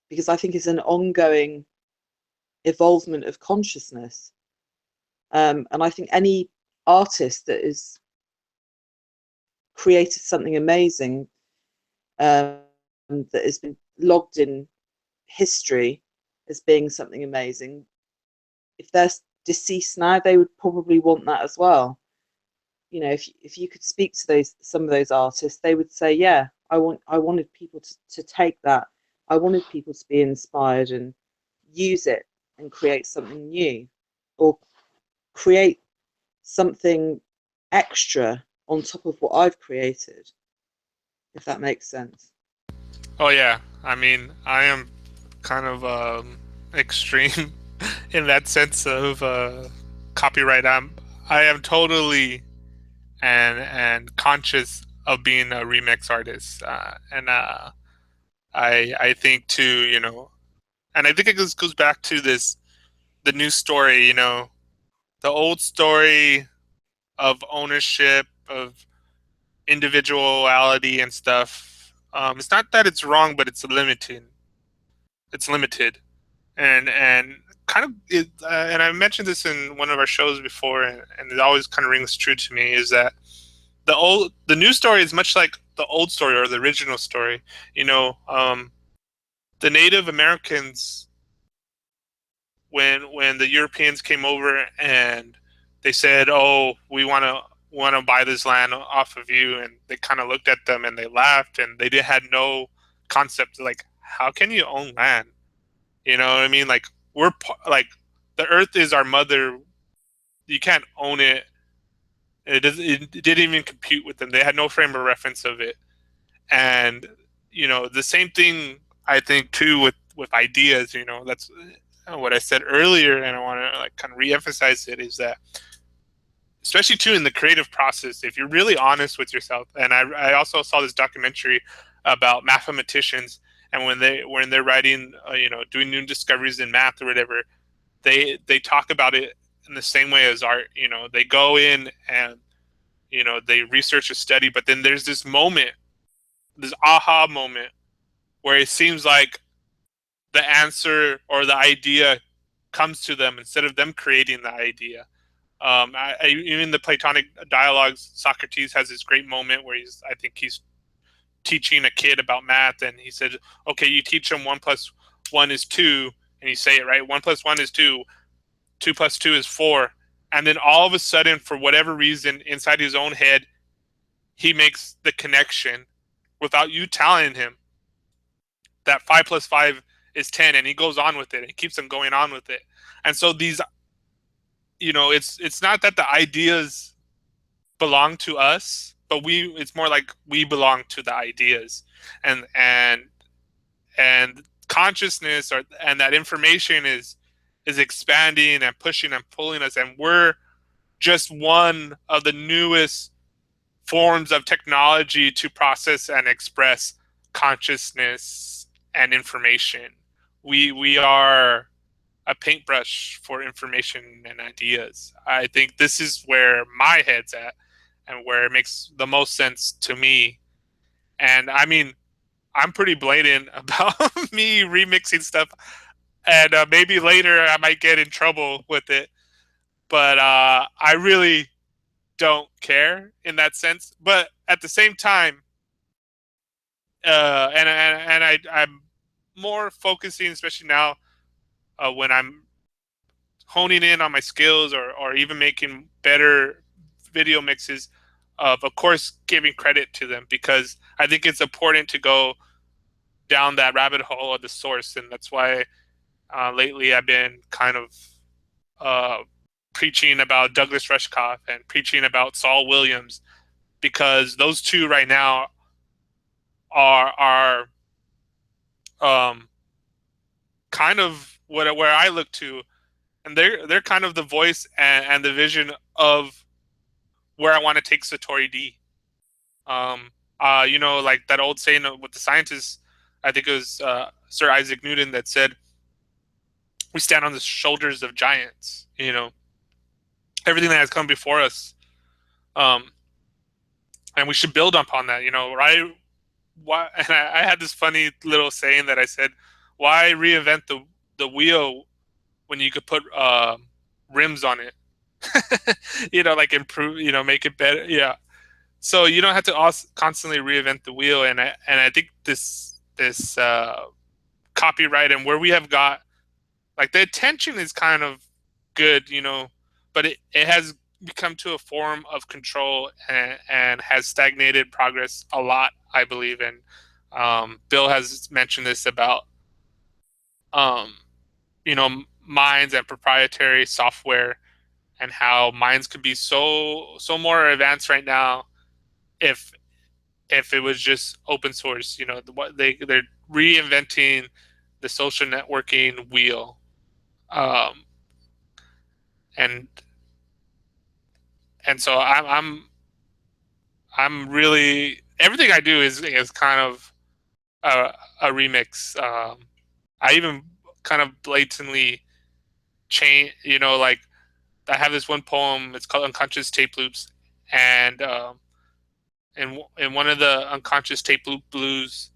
because I think it's an ongoing evolvement of consciousness. And I think any artist that has created something amazing, that has been logged in history as being something amazing, if they're deceased now, they would probably want that as well. You know, if you could speak to some of those artists, they would say, yeah, I wanted people to take that. I wanted people to be inspired and use it and create something new, or create something extra on top of what I've created, if that makes sense. Oh yeah, I mean, I am kind of extreme in that sense of copyright. I am totally and conscious of being a remix artist, and I think too, and I think it goes back to the new story, the old story of ownership, of individuality and stuff. It's not that it's wrong, but it's limited. It's limited, and kind of and I mentioned this in one of our shows before, and it always kind of rings true to me, is that the new story is much like the old story or the original story. The Native Americans, when the Europeans came over and they said, "Oh, we want to buy this land off of you," and they kind of looked at them and they laughed, and had no concept, like, how can you own land? You know what I mean? Like, like, the earth is our mother. You can't own it. It didn't even compute with them. They had no frame of reference of it. And the same thing, I think, too, with ideas. That's what I said earlier, and I want to, like, kind of reemphasize it, is that, especially too in the creative process, if you're really honest with yourself. And I also saw this documentary about mathematicians, and when they're writing, doing new discoveries in math or whatever, they talk about it in the same way as art. They go in and they research a study, but then there's this moment, this aha moment, where it seems like the answer or the idea comes to them instead of them creating the idea. Even the Platonic dialogues, Socrates has this great moment where I think he's teaching a kid about math, and he said, "Okay, you teach them 1 + 1 is 2," and you say it right. 1 + 1 is 2. 2 + 2 is 4. And then all of a sudden, for whatever reason, inside his own head, he makes the connection without you telling him that 5 + 5 is 10, and he goes on with it and he keeps on going on with it. And so these, it's not that the ideas belong to us, but it's more like we belong to the ideas. And and and consciousness, and that information is expanding and pushing and pulling us, and we're just one of the newest forms of technology to process and express consciousness and information. We are a paintbrush for information and ideas. I think this is where my head's at, and where it makes the most sense to me. And I mean, I'm pretty blatant about me remixing stuff, and maybe later I might get in trouble with it, but I really don't care in that sense. But at the same time, I'm more focusing, especially now, when I'm honing in on my skills, or even making better video mixes, of course, giving credit to them, because I think it's important to go down that rabbit hole of the source. And that's why lately I've been kind of uh, preaching about Douglas Rushkoff and preaching about Saul Williams, because those two right now are um, kind of where I look to, and they're kind of the voice and the vision of where I want to take Satori D. Um, like that old saying with the scientists, I think it was Sir Isaac Newton, that said, "We stand on the shoulders of giants." Everything that has come before us, um, and we should build upon that. Right? Why? And I had this funny little saying that I said, "Why reinvent the wheel when you could put rims on it?" Like improve, make it better. Yeah. So you don't have to constantly reinvent the wheel. And I think this copyright, and where we have got, like, the attention is kind of good, but it has become to a form of control, and has stagnated progress a lot, I believe. And Bill has mentioned this about um, minds and proprietary software, and how minds could be so more advanced right now if it was just open source. You know, what they're reinventing the social networking wheel, um, and so I'm really, everything I do is kind of a remix. I even kind of blatantly change. You know, like I have this one poem. It's called "Unconscious Tape Loops," and in one of the unconscious tape loop blues,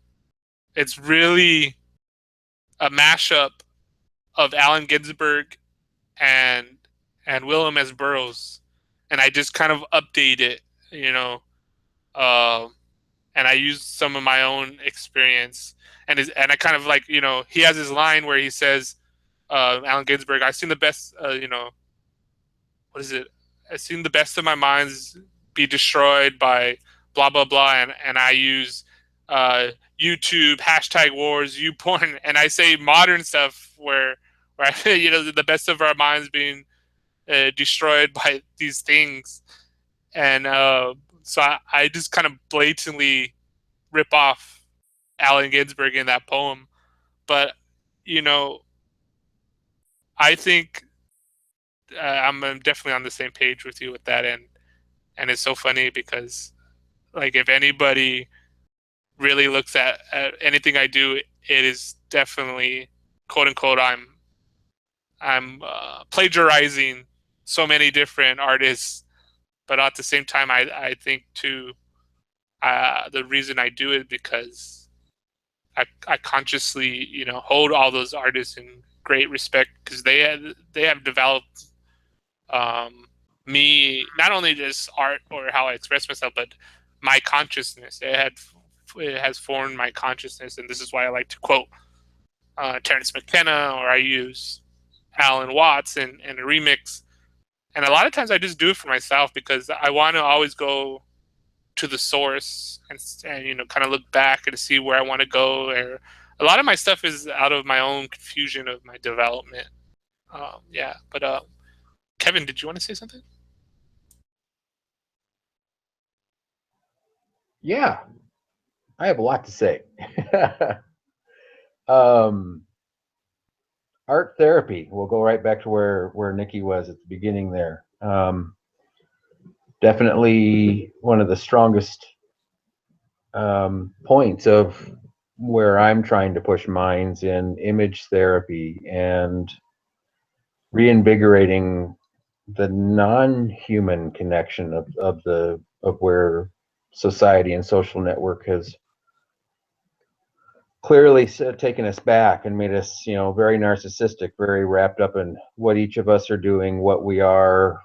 it's really a mashup of Allen Ginsberg and William S. Burroughs, and I just kind of update it, you know, uh, and I use some of my own experience, and I kind of like, you know, he has his line where he says, Allen Ginsberg, I've seen the best, you know, what is it? I've seen the best of my minds be destroyed by blah blah blah, and I use YouTube hashtag wars, YouPorn, and I say modern stuff where I, you know, the best of our minds being destroyed by these things, and so I just kind of blatantly rip off Allen Ginsberg in that poem, but you know, I think I'm definitely on the same page with you with that, and it's so funny because like if anybody really looks at anything I do, it is definitely quote unquote I'm plagiarizing so many different artists, but at the same time I think too the reason I do it because I consciously, you know, hold all those artists in great respect because they have developed um, me, not only just art or how I express myself, but my consciousness. It has formed my consciousness, and this is why I like to quote Terrence McKenna, or I use Alan Watts in a remix. And a lot of times I just do it for myself because I want to always go to the source and you know, kind of look back and see where I want to go. Or a lot of my stuff is out of my own confusion of my development. Yeah, but Kevin, did you want to say something? Yeah, I have a lot to say. um, art therapy. We'll go right back to where Nikki was at the beginning there. Definitely one of the strongest points of where I'm trying to push minds in image therapy and reinvigorating the non-human connection of where society and social network has clearly taken us back and made us, you know, very narcissistic, very wrapped up in what each of us are doing, what we are.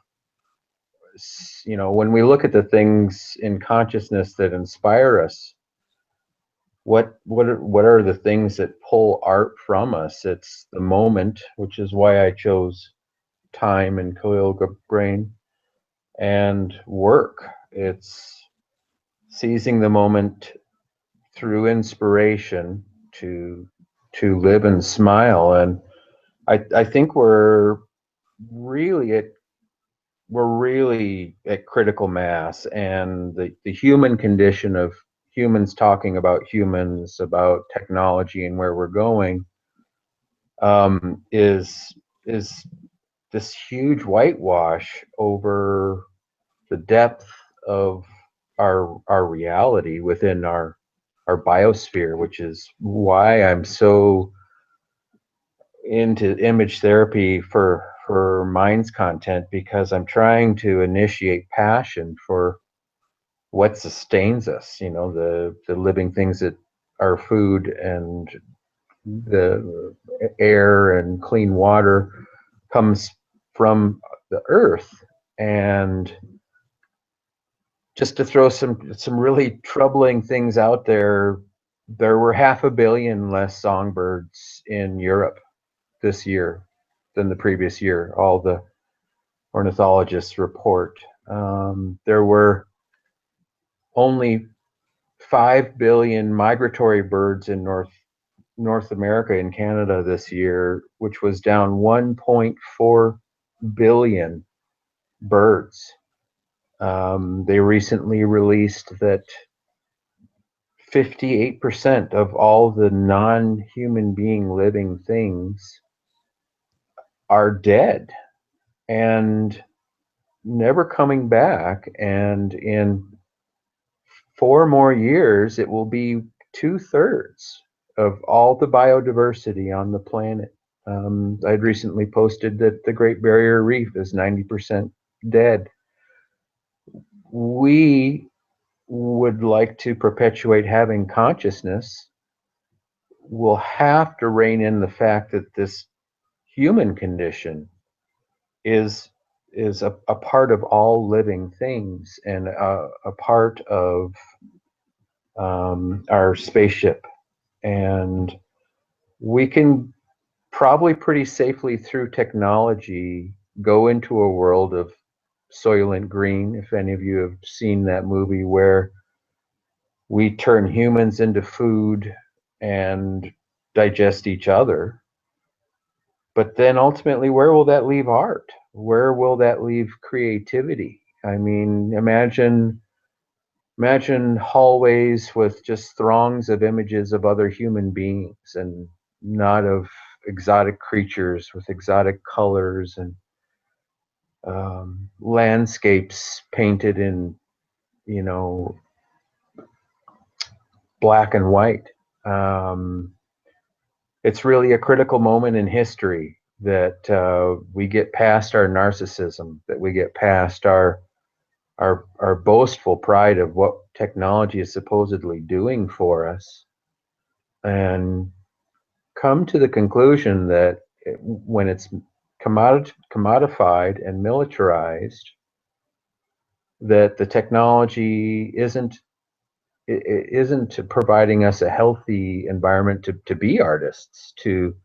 You know, when we look at the things in consciousness that inspire us, what are the things that pull art from us? It's the moment, which is why I chose time and co-yoga brain, and work. It's seizing the moment through inspiration to live and smile. And I think really at we're really at critical mass, and the human condition of humans talking about humans, about technology and where we're going, is this huge whitewash over the depth of our reality within our biosphere, which is why I'm so into image therapy for minds content, because I'm trying to initiate passion for what sustains us, you know, the living things that are food and the air and clean water comes from the earth. And just to throw some really troubling things out there, there were 500 million less songbirds in Europe this year than the previous year. All the ornithologists report. There were only 5 billion migratory birds in North North America and Canada this year, which was down 1.4 billion birds. They recently released that 58% of all the non-human being living things are dead and never coming back. And in 4 more years, it will be 2/3 of all the biodiversity on the planet. I'd recently posted that the Great Barrier Reef is 90% dead. We would like to perpetuate having consciousness. We'll have to rein in the fact that this human condition is a part of all living things and a part of our spaceship. And we can probably pretty safely through technology go into a world of Soylent Green, if any of you have seen that movie, where we turn humans into food and digest each other. But then ultimately, where will that leave art? Where will that leave creativity? I mean, imagine hallways with just throngs of images of other human beings and not of exotic creatures with exotic colors and landscapes painted in, you know, black and white. Um, it's really a critical moment in history that we get past our narcissism, that we get past our boastful pride of what technology is supposedly doing for us, and come to the conclusion that when it's commodified and militarized, that the technology isn't providing us a healthy environment to be artists, to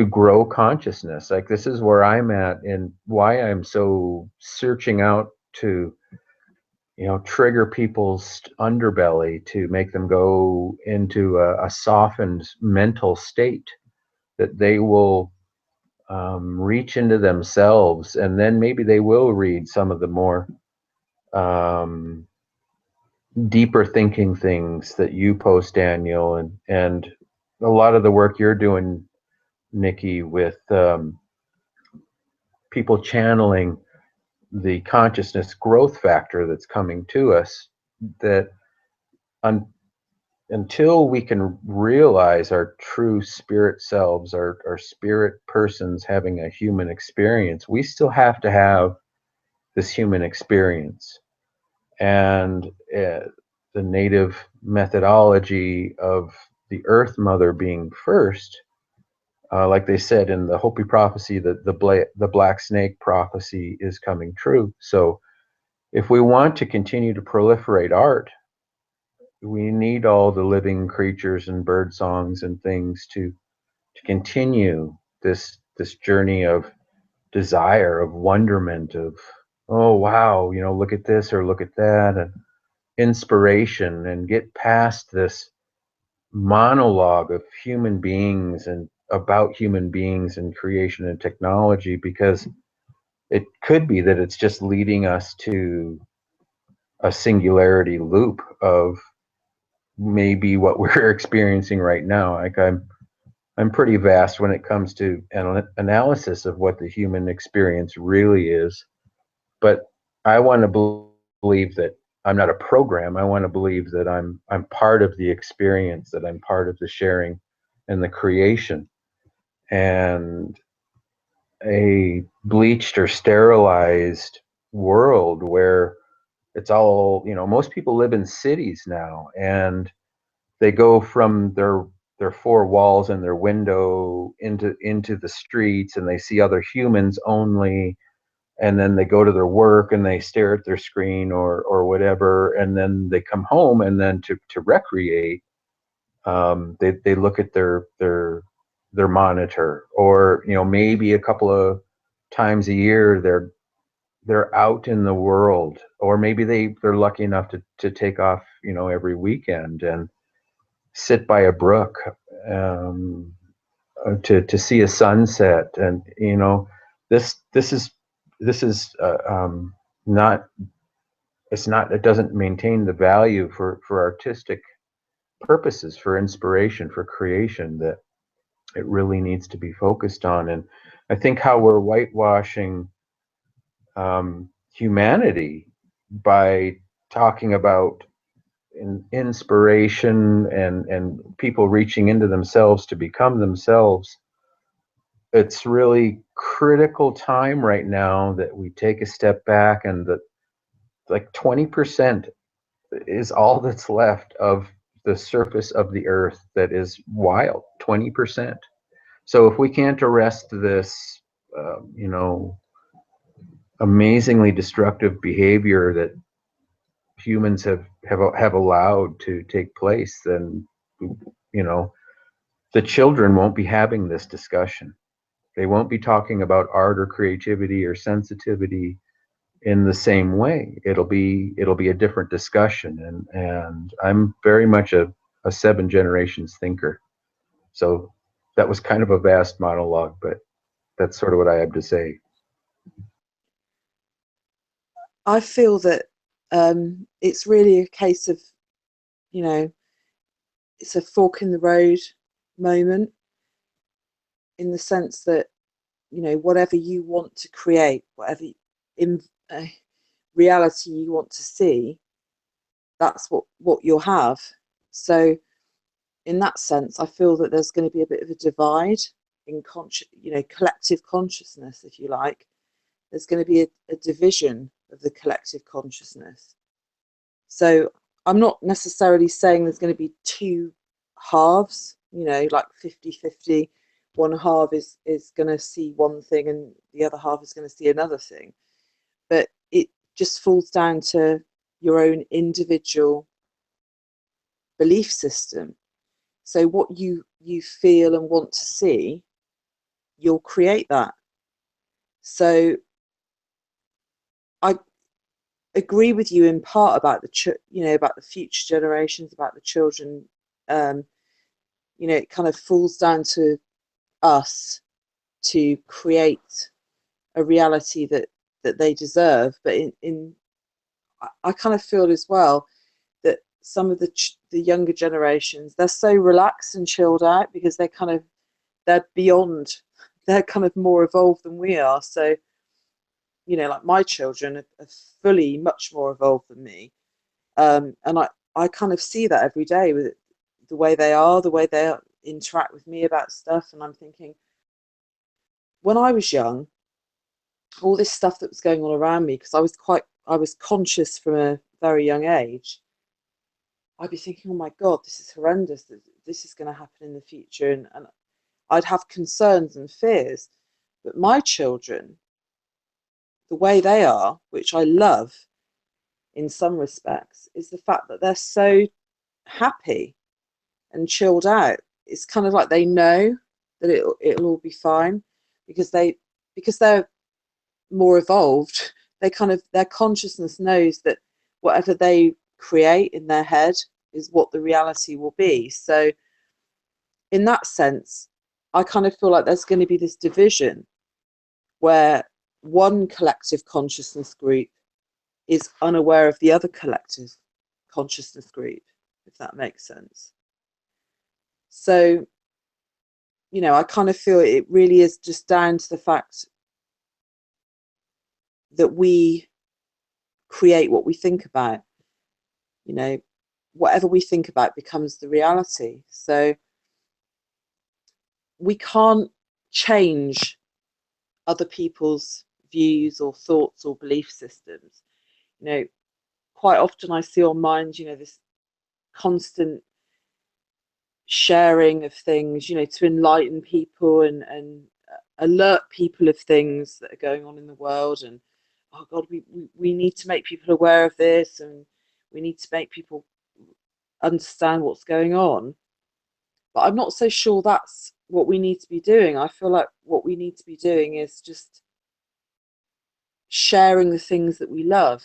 grow consciousness. Like, this is where I'm at and why I'm so searching out to, you know, trigger people's underbelly, to make them go into a softened mental state, that they will reach into themselves, and then maybe they will read some of the more um, deeper thinking things that you post, Daniel, and a lot of the work you're doing, Nikki, with people channeling the consciousness growth factor that's coming to us. That un, until we can realize our true spirit selves, our spirit persons having a human experience, we still have to have this human experience. And the native methodology of the Earth Mother being first, like they said in the Hopi prophecy, that the black snake prophecy is coming true. So if we want to continue to proliferate art, we need all the living creatures and bird songs and things to continue this journey of desire, of wonderment, of, oh wow, you know, look at this or look at that, and inspiration, and get past this monologue of human beings and about human beings and creation and technology, because it could be that it's just leading us to a singularity loop of maybe what we're experiencing right now. Like, I'm pretty vast when it comes to analysis of what the human experience really is, but I want to believe that I'm not a program. I want to believe that I'm part of the experience, that I'm part of the sharing and the creation. And a bleached or sterilized world where it's all, you know, most people live in cities now, and they go from their four walls and their window into the streets, and they see other humans only, and then they go to their work and they stare at their screen or whatever, and then they come home, and then to recreate, they look at their monitor, or, you know, maybe a couple of times a year they're out in the world, or maybe they're lucky enough to take off, you know, every weekend and sit by a brook to see a sunset, and this is not, it doesn't maintain the value for artistic purposes, for inspiration, for creation, that it really needs to be focused on. And I think how we're whitewashing humanity by talking about inspiration and people reaching into themselves to become themselves. It's really critical time right now that we take a step back, and that like 20% is all that's left of the surface of the earth that is wild. 20%. So if we can't arrest this, amazingly destructive behavior that humans have allowed to take place, then you know the children won't be having this discussion. They won't be talking about art or creativity or sensitivity in the same way. It'll be a different discussion, and I'm very much a seven generations thinker. So that was kind of a vast monologue, but that's sort of what I have to say. I feel that it's really a case of, you know, it's a fork in the road moment, in the sense that, whatever you want to create, whatever in reality you want to see, that's what you'll have. So in that sense, I feel that there's going to be a bit of a divide in collective consciousness, if you like. There's going to be a division of the collective consciousness. So I'm not necessarily saying there's going to be two halves, like 50-50. One half is going to see one thing and the other half is going to see another thing. But it just falls down to your own individual belief system. So what you feel and want to see, you'll create that. So I agree with you in part about about the future generations, about the children. It kind of falls down to us to create a reality that they deserve. But I kind of feel as well that some of the younger generations, they're so relaxed and chilled out because they're beyond, they're kind of more evolved than we are. So like my children are fully much more evolved than me, and I kind of see that every day with the way they interact with me about stuff. And I'm thinking, when I was young, all this stuff that was going on around me, because I was conscious from a very young age, I'd be thinking, oh my God, this is horrendous, this is going to happen in the future, and I'd have concerns and fears. But my children, the way they are, which I love in some respects, is the fact that they're so happy and chilled out. It's kind of like they know that it'll all be fine, because they're more evolved. Their consciousness knows that whatever they create in their head is what the reality will be. So in that sense, I kind of feel like there's going to be this division where one collective consciousness group is unaware of the other collective consciousness group, if that makes sense. So, I kind of feel it really is just down to the fact that we create what we think about. Whatever we think about becomes the reality. So we can't change other people's views or thoughts or belief systems. Quite often I see online, this constant sharing of things, to enlighten people and alert people of things that are going on in the world. And oh God, we need to make people aware of this, and we need to make people understand what's going on. But I'm not so sure that's what we need to be doing. I feel like what we need to be doing is just sharing the things that we love,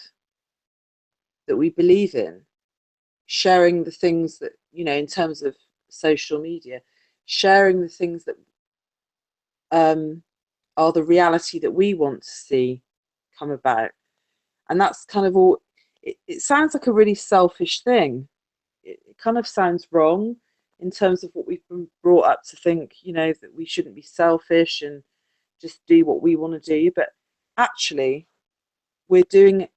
that we believe in, sharing the things that, in terms of social media, sharing the things that are the reality that we want to see come about. And that's kind of all. It sounds like a really selfish thing. It kind of sounds wrong in terms of what we've been brought up to think, that we shouldn't be selfish and just do what we want to do. But actually, we're doing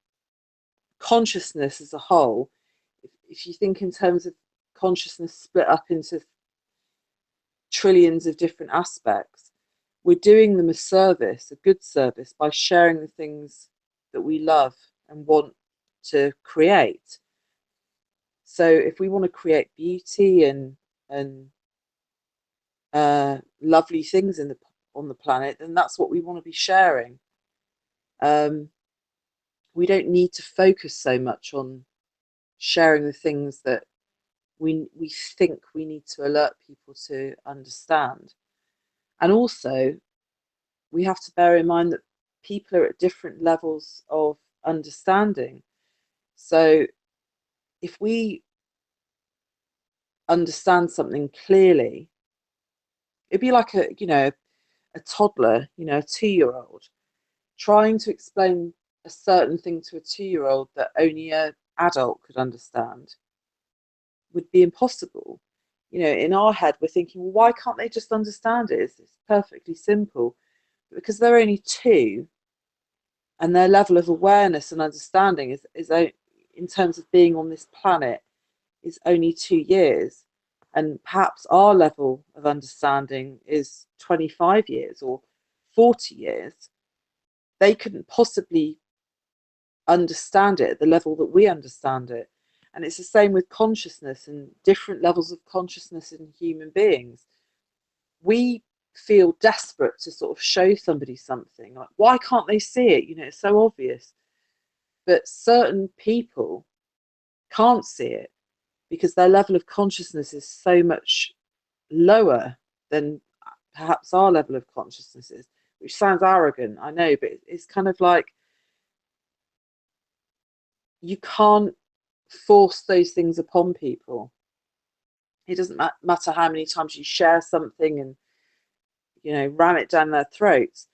consciousness as a whole. If you think in terms of consciousness split up into trillions of different aspects, we're doing them a service, a good service, by sharing the things that we love and want to create. So if we want to create beauty and lovely things on the planet, then that's what we want to be sharing. We don't need to focus so much on sharing the things that we think we need to alert people to understand. And also, we have to bear in mind that people are at different levels of understanding. So if we understand something clearly, it'd be like a toddler, a 2-year-old, trying to explain a certain thing to a 2-year-old that only an adult could understand would be impossible. In our head, we're thinking, well, why can't they just understand it? It's perfectly simple. But because they're only 2, and their level of awareness and understanding is in terms of being on this planet, is only 2 years, and perhaps our level of understanding is 25 years or 40 years, they couldn't possibly understand it at the level that we understand it. And it's the same with consciousness and different levels of consciousness in human beings. We feel desperate to sort of show somebody something, like, why can't they see it? It's so obvious. But certain people can't see it because their level of consciousness is so much lower than perhaps our level of consciousness is, which sounds arrogant, I know, but it's kind of like you can't force those things upon people. It doesn't matter how many times you share something and ram it down their throats.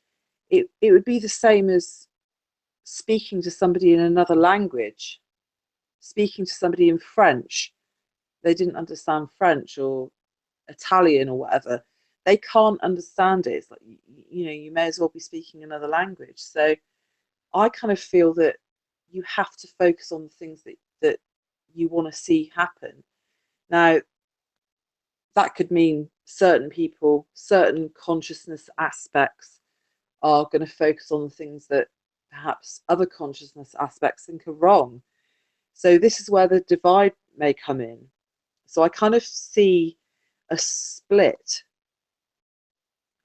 It would be the same as speaking to somebody in another language, speaking to somebody in French. They didn't understand French or Italian or whatever. They can't understand it. It's like, you may as well be speaking another language. So I kind of feel that you have to focus on the things that you want to see happen. Now, that could mean certain people, certain consciousness aspects are going to focus on the things that perhaps other consciousness aspects think are wrong. So this is where the divide may come in. So I kind of see a split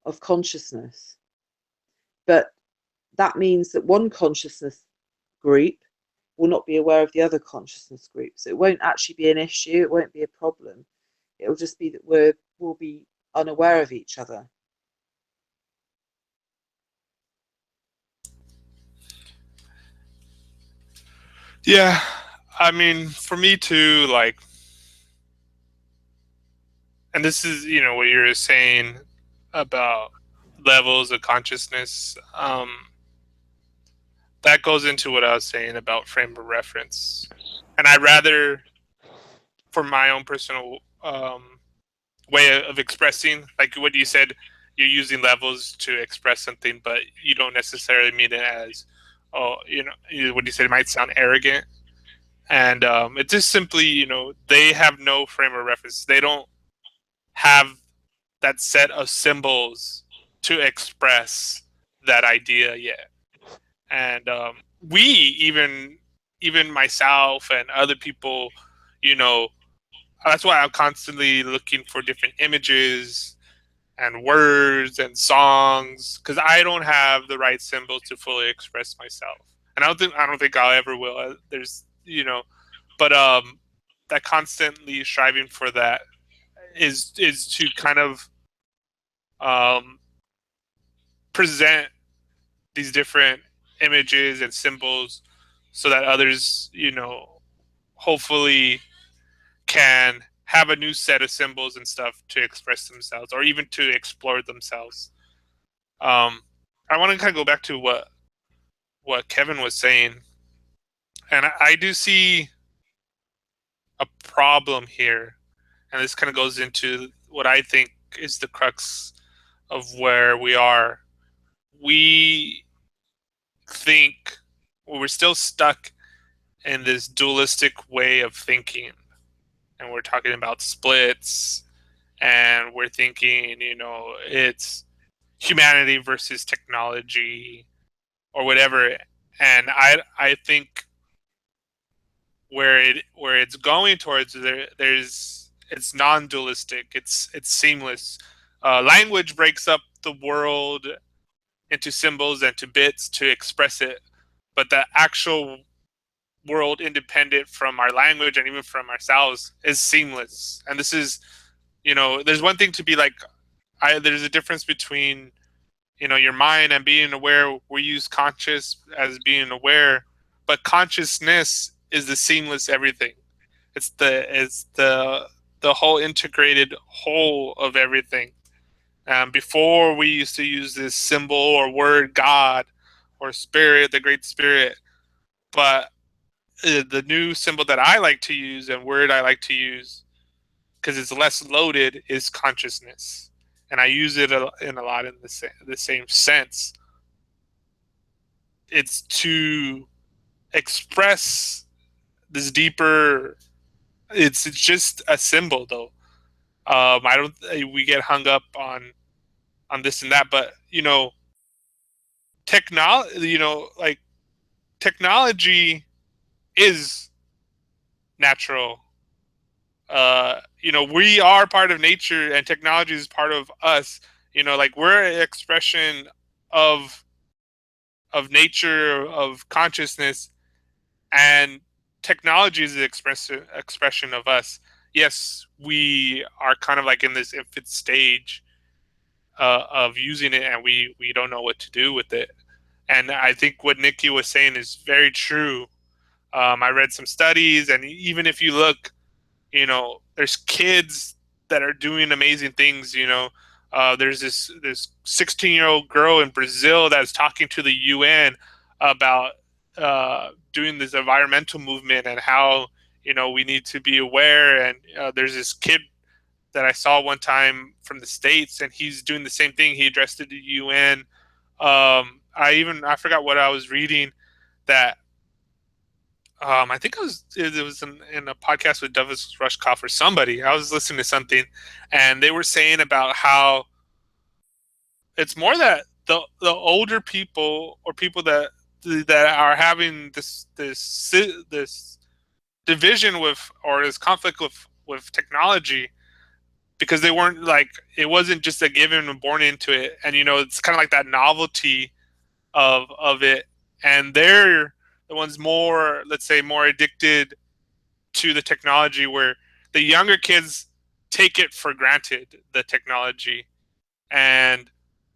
of consciousness, but that means that one consciousness group will not be aware of the other consciousness group. So it won't actually be an issue, it won't be a problem. It'll just be that we'll be unaware of each other. Yeah, I mean, for me too, like, and this is, what you're saying about levels of consciousness. That goes into what I was saying about frame of reference. And I'd rather, for my own personal way of expressing, like what you said, you're using levels to express something, but you don't necessarily mean it as, oh, what you said, it might sound arrogant. And it's just simply, they have no frame of reference. They don't have that set of symbols to express that idea yet. And we even myself and other people, you know, that's why I'm constantly looking for different images and words and songs because I don't have the right symbols to fully express myself, and I don't think I'll ever will. There's but that constantly striving for that is to kind of um, present these different images and symbols so that others hopefully can have a new set of symbols and stuff to express themselves or even to explore themselves. I want to kind of go back to what Kevin was saying, and I do see a problem here, and this kind of goes into what I think is the crux of where we are. We think we're still stuck in this dualistic way of thinking, and we're talking about splits, and we're thinking, it's humanity versus technology or whatever. And I think where it's going towards there's it's non-dualistic. It's seamless. Language breaks up the world into symbols and to bits to express it, but the actual world, independent from our language and even from ourselves, is seamless. And this is, there's one thing to be like, there's a difference between your mind and being aware. We use conscious as being aware, but consciousness is the seamless everything. It's the whole integrated whole of everything. Before, we used to use this symbol or word, God or spirit, the great spirit, but the new symbol that I like to use and word I like to use, because it's less loaded, is consciousness, and I use it in a lot in the same sense. It's to express this deeper. It's just a symbol, though. I don't. We get hung up on this and that, but technology. Like technology is natural. We are part of nature, and technology is part of us. Like we're an expression of nature, of consciousness, and technology is the expression of us. Yes, we are kind of like in this infant stage of using it, and we don't know what to do with it. And I think what Nikki was saying is very true. I read some studies, and even if you look, there's kids that are doing amazing things. There's this 16-year-old girl in Brazil that's talking to the UN about doing this environmental movement and how we need to be aware. And there's this kid that I saw one time from the States, and he's doing the same thing. He addressed it to the UN. I forgot what I was reading, that I think it was in a podcast with Douglas Rushkoff or somebody. I was listening to something, and they were saying about how it's more that the older people, or people that are having this division with, or this conflict with technology, because they weren't like, it wasn't just a given and born into it. And it's kind of like that novelty of it, and they're the ones more, let's say, more addicted to the technology, where the younger kids take it for granted, the technology. And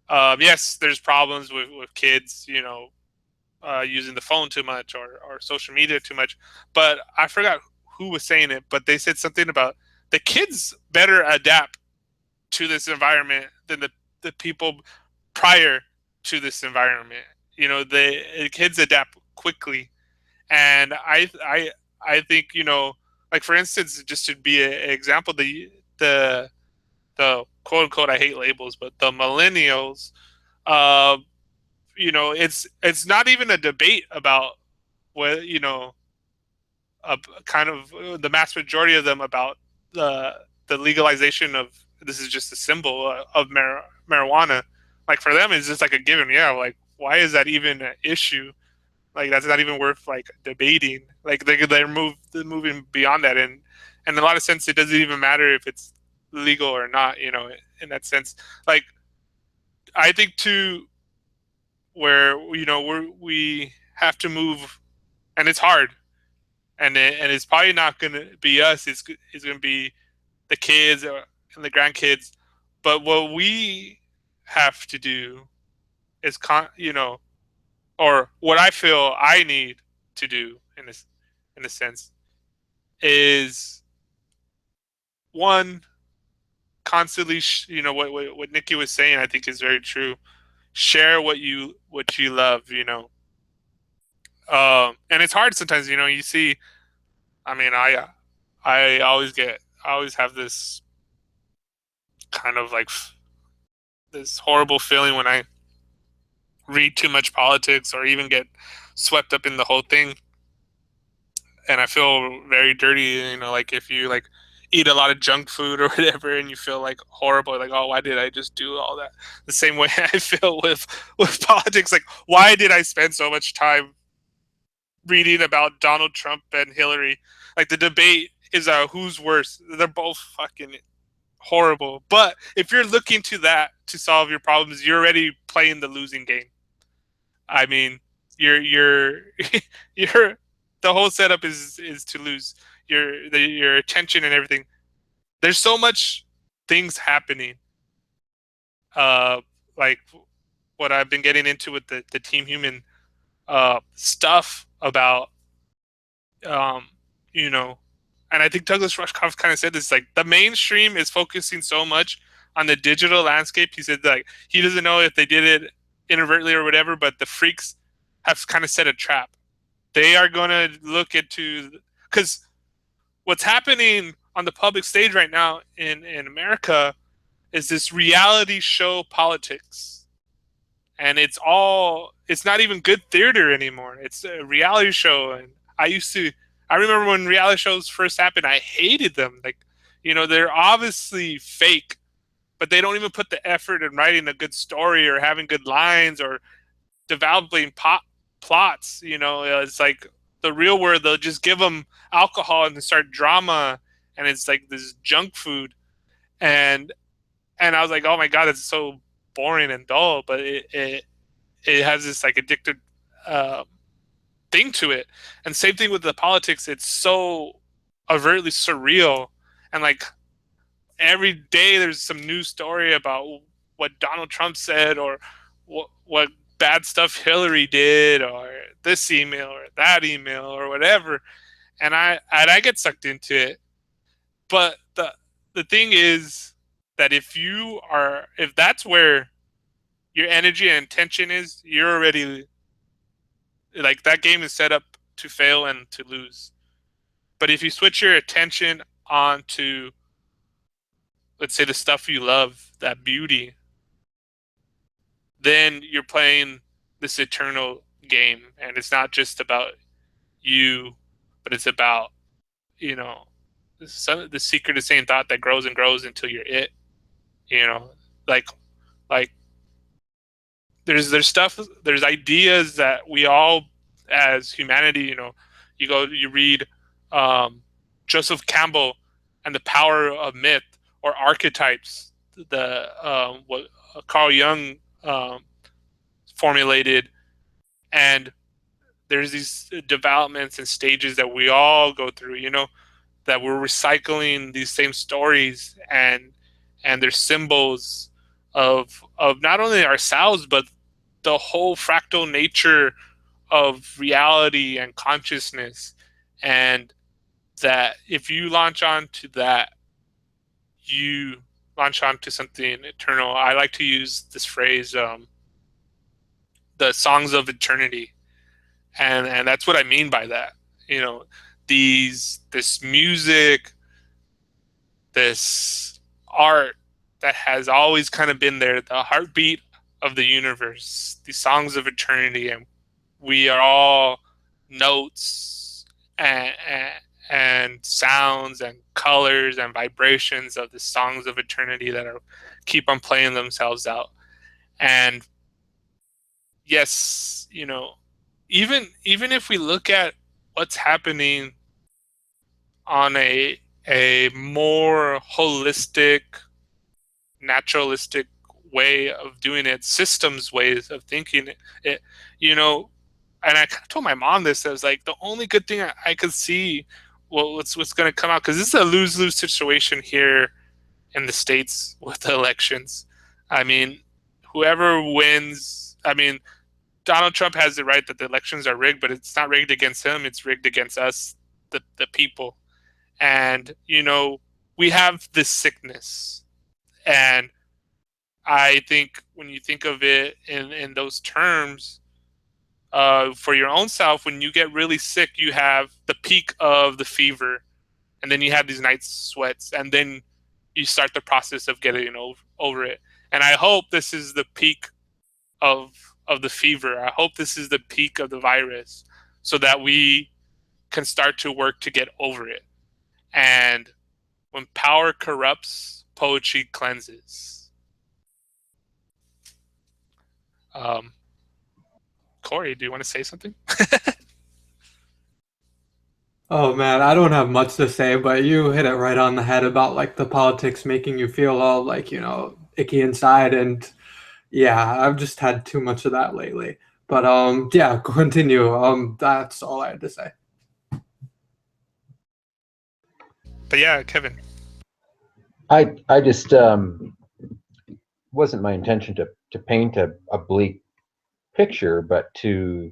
yes, there's problems with kids, using the phone too much, or social media too much. But I forgot who was saying it, but they said something about the kids better adapt to this environment than the people prior to this environment. The kids adapt quickly. And I think, like, for instance, just to be an example, the quote unquote, I hate labels, but the millennials, uh, it's not even a debate about what, a kind of the mass majority of them, about the legalization of, this is just a symbol of marijuana. Like for them, it's just like a given. Yeah, like why is that even an issue? Like that's not even worth like debating. Like they're moving beyond that, and in a lot of sense, it doesn't even matter if it's legal or not. In that sense, like I think too, where we have to move, and it's hard, and it's probably not going to be us. It's going to be the kids and the grandkids. But what we have to do is or what I feel I need to do in a sense, is one, constantly, what Nikki was saying, I think is very true. Share what you love, and it's hard sometimes. You see. I mean, I always have this kind of like this horrible feeling when I read too much politics or even get swept up in the whole thing, and I feel very dirty. Like if you like eat a lot of junk food or whatever, and you feel like horrible, like, oh, why did I just do all that? The same way I feel with politics, like, why did I spend so much time reading about Donald Trump and Hillary? Like the debate is who's worse. They're both fucking horrible. But if you're looking to that to solve your problems, you're already playing the losing game. I mean, you're you're the whole setup is to lose your attention and everything. There's so much things happening. Like what I've been getting into with the Team Human stuff about um, you know, and I think Douglas Rushkoff kind of said this, like the mainstream is focusing so much on the digital landscape. He said like he doesn't know if they did it inadvertently or whatever, but the freaks have kind of set a trap. They are going to look into, because what's happening on the public stage right now in America is this reality show politics, and it's not even good theater anymore. It's a reality show. And I remember when reality shows first happened, I hated them. Like, they're obviously fake, but they don't even put the effort in writing a good story or having good lines or developing plots. It's like the real world, they'll just give them alcohol and they start drama, and it's like this junk food. And I was like, oh my god, it's so boring and dull, but it has this like addictive uh, thing to it. And same thing with the politics. It's so overtly surreal, and like every day there's some new story about what Donald Trump said, or what bad stuff Hillary did, or this email or that email or whatever. And I get sucked into it. But the thing is that if that's where your energy and intention is, you're already, like, that game is set up to fail and to lose. But if you switch your attention onto, let's say, the stuff you love, that beauty, then you're playing this eternal game. And it's not just about you, but it's about, you know, the secret of same thought that grows and grows until you're it. You know, like like there's stuff, there's ideas that we all, as humanity, you read um, Joseph Campbell and the Power of Myth, or Archetypes, the what Carl Jung formulated. And there's these developments and stages that we all go through, that we're recycling these same stories, and they're symbols of not only ourselves, but the whole fractal nature of reality and consciousness. And that if you launch onto that, you launch onto something eternal. I like to use this phrase, the songs of eternity. And that's what I mean by that. This music, this art that has always kind of been there, the heartbeat of the universe, the songs of eternity. And we are all notes and sounds and colors and vibrations of the songs of eternity that keep on playing themselves out. And yes, even if we look at what's happening on a more holistic, naturalistic way of doing it, systems ways of thinking it, and I kind of told my mom this. I was like, the only good thing I could see, well, what's going to come out, because this is a lose-lose situation here in the States with the elections. I mean, whoever wins, I mean, Donald Trump has the right that the elections are rigged, but it's not rigged against him. It's rigged against us, the people. And, we have this sickness, and I think when you think of it in those terms, for your own self, when you get really sick, you have the peak of the fever, and then you have these night sweats, and then you start the process of getting over it. And I hope this is the peak of the fever. I hope this is the peak of the virus, so that we can start to work to get over it. And when power corrupts, poetry cleanses. Um, Corey, do you want to say something? Oh man, I don't have much to say, but you hit it right on the head about like the politics making you feel all like, icky inside. And yeah, I've just had too much of that lately. But yeah, continue. That's all I had to say. But yeah, Kevin. I just wasn't my intention to paint a bleak picture, but to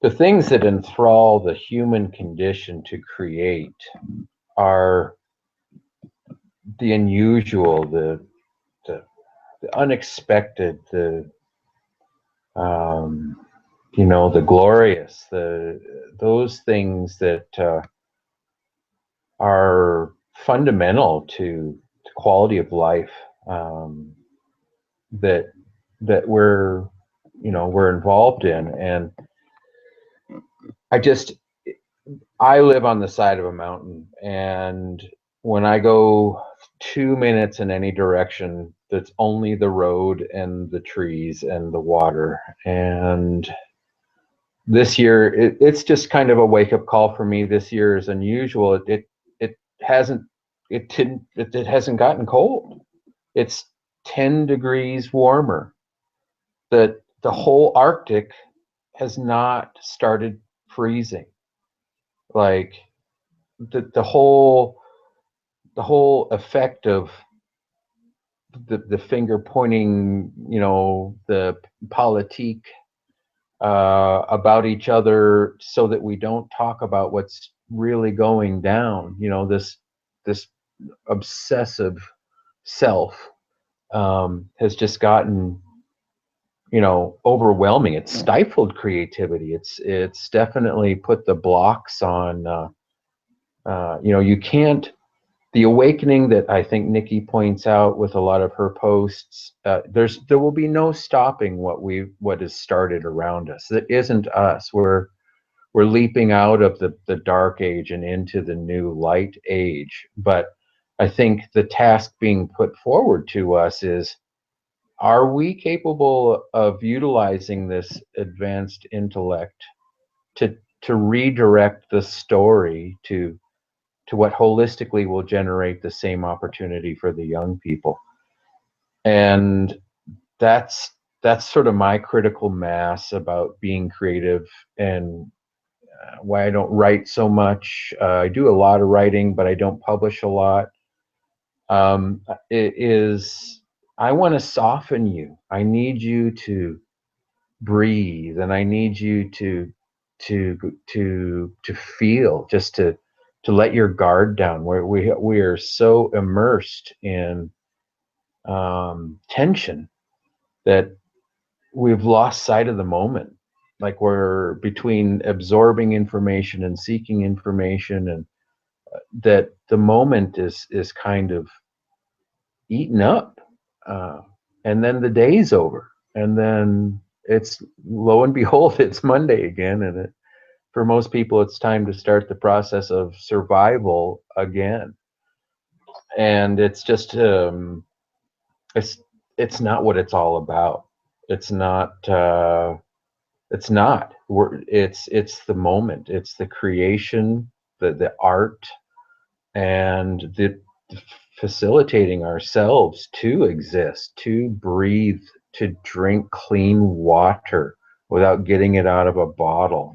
the things that enthrall the human condition to create are the unusual, the, the unexpected, the glorious, those things that are fundamental to quality of life, that we're involved in. And I live on the side of a mountain, and when I go 2 minutes in any direction, that's only the road and the trees and the water. And this year, it's just kind of a wake up call for me. This year is unusual. It hasn't it hasn't gotten cold. It's 10 degrees warmer. The whole Arctic has not started freezing. Like the whole effect of the finger pointing, the politique about each other, so that we don't talk about what's really going down. This obsessive self has just gotten overwhelming. It's stifled creativity. It's definitely put the blocks on. You can't. The awakening that I think Nikki points out with a lot of her posts, there will be no stopping what is started around us. That isn't us. We're leaping out of the dark age and into the new light age. But I think the task being put forward to us is, are we capable of utilizing this advanced intellect to redirect the story to what holistically will generate the same opportunity for the young people? And that's sort of my critical mass about being creative, and why I don't write so much. I do a lot of writing, but I don't publish a lot. It is, I want to soften you. I need you to breathe, and I need you to feel, just to let your guard down. We are so immersed in tension that we've lost sight of the moment. Like, we're between absorbing information and seeking information, and that the moment is kind of eaten up, and then the day's over, and then it's, lo and behold, it's Monday again, and for most people, it's time to start the process of survival again. And it's just it's not what it's all about. It's not. It's not. It's the moment. It's the creation, the art, and the facilitating ourselves to exist, to breathe, to drink clean water without getting it out of a bottle,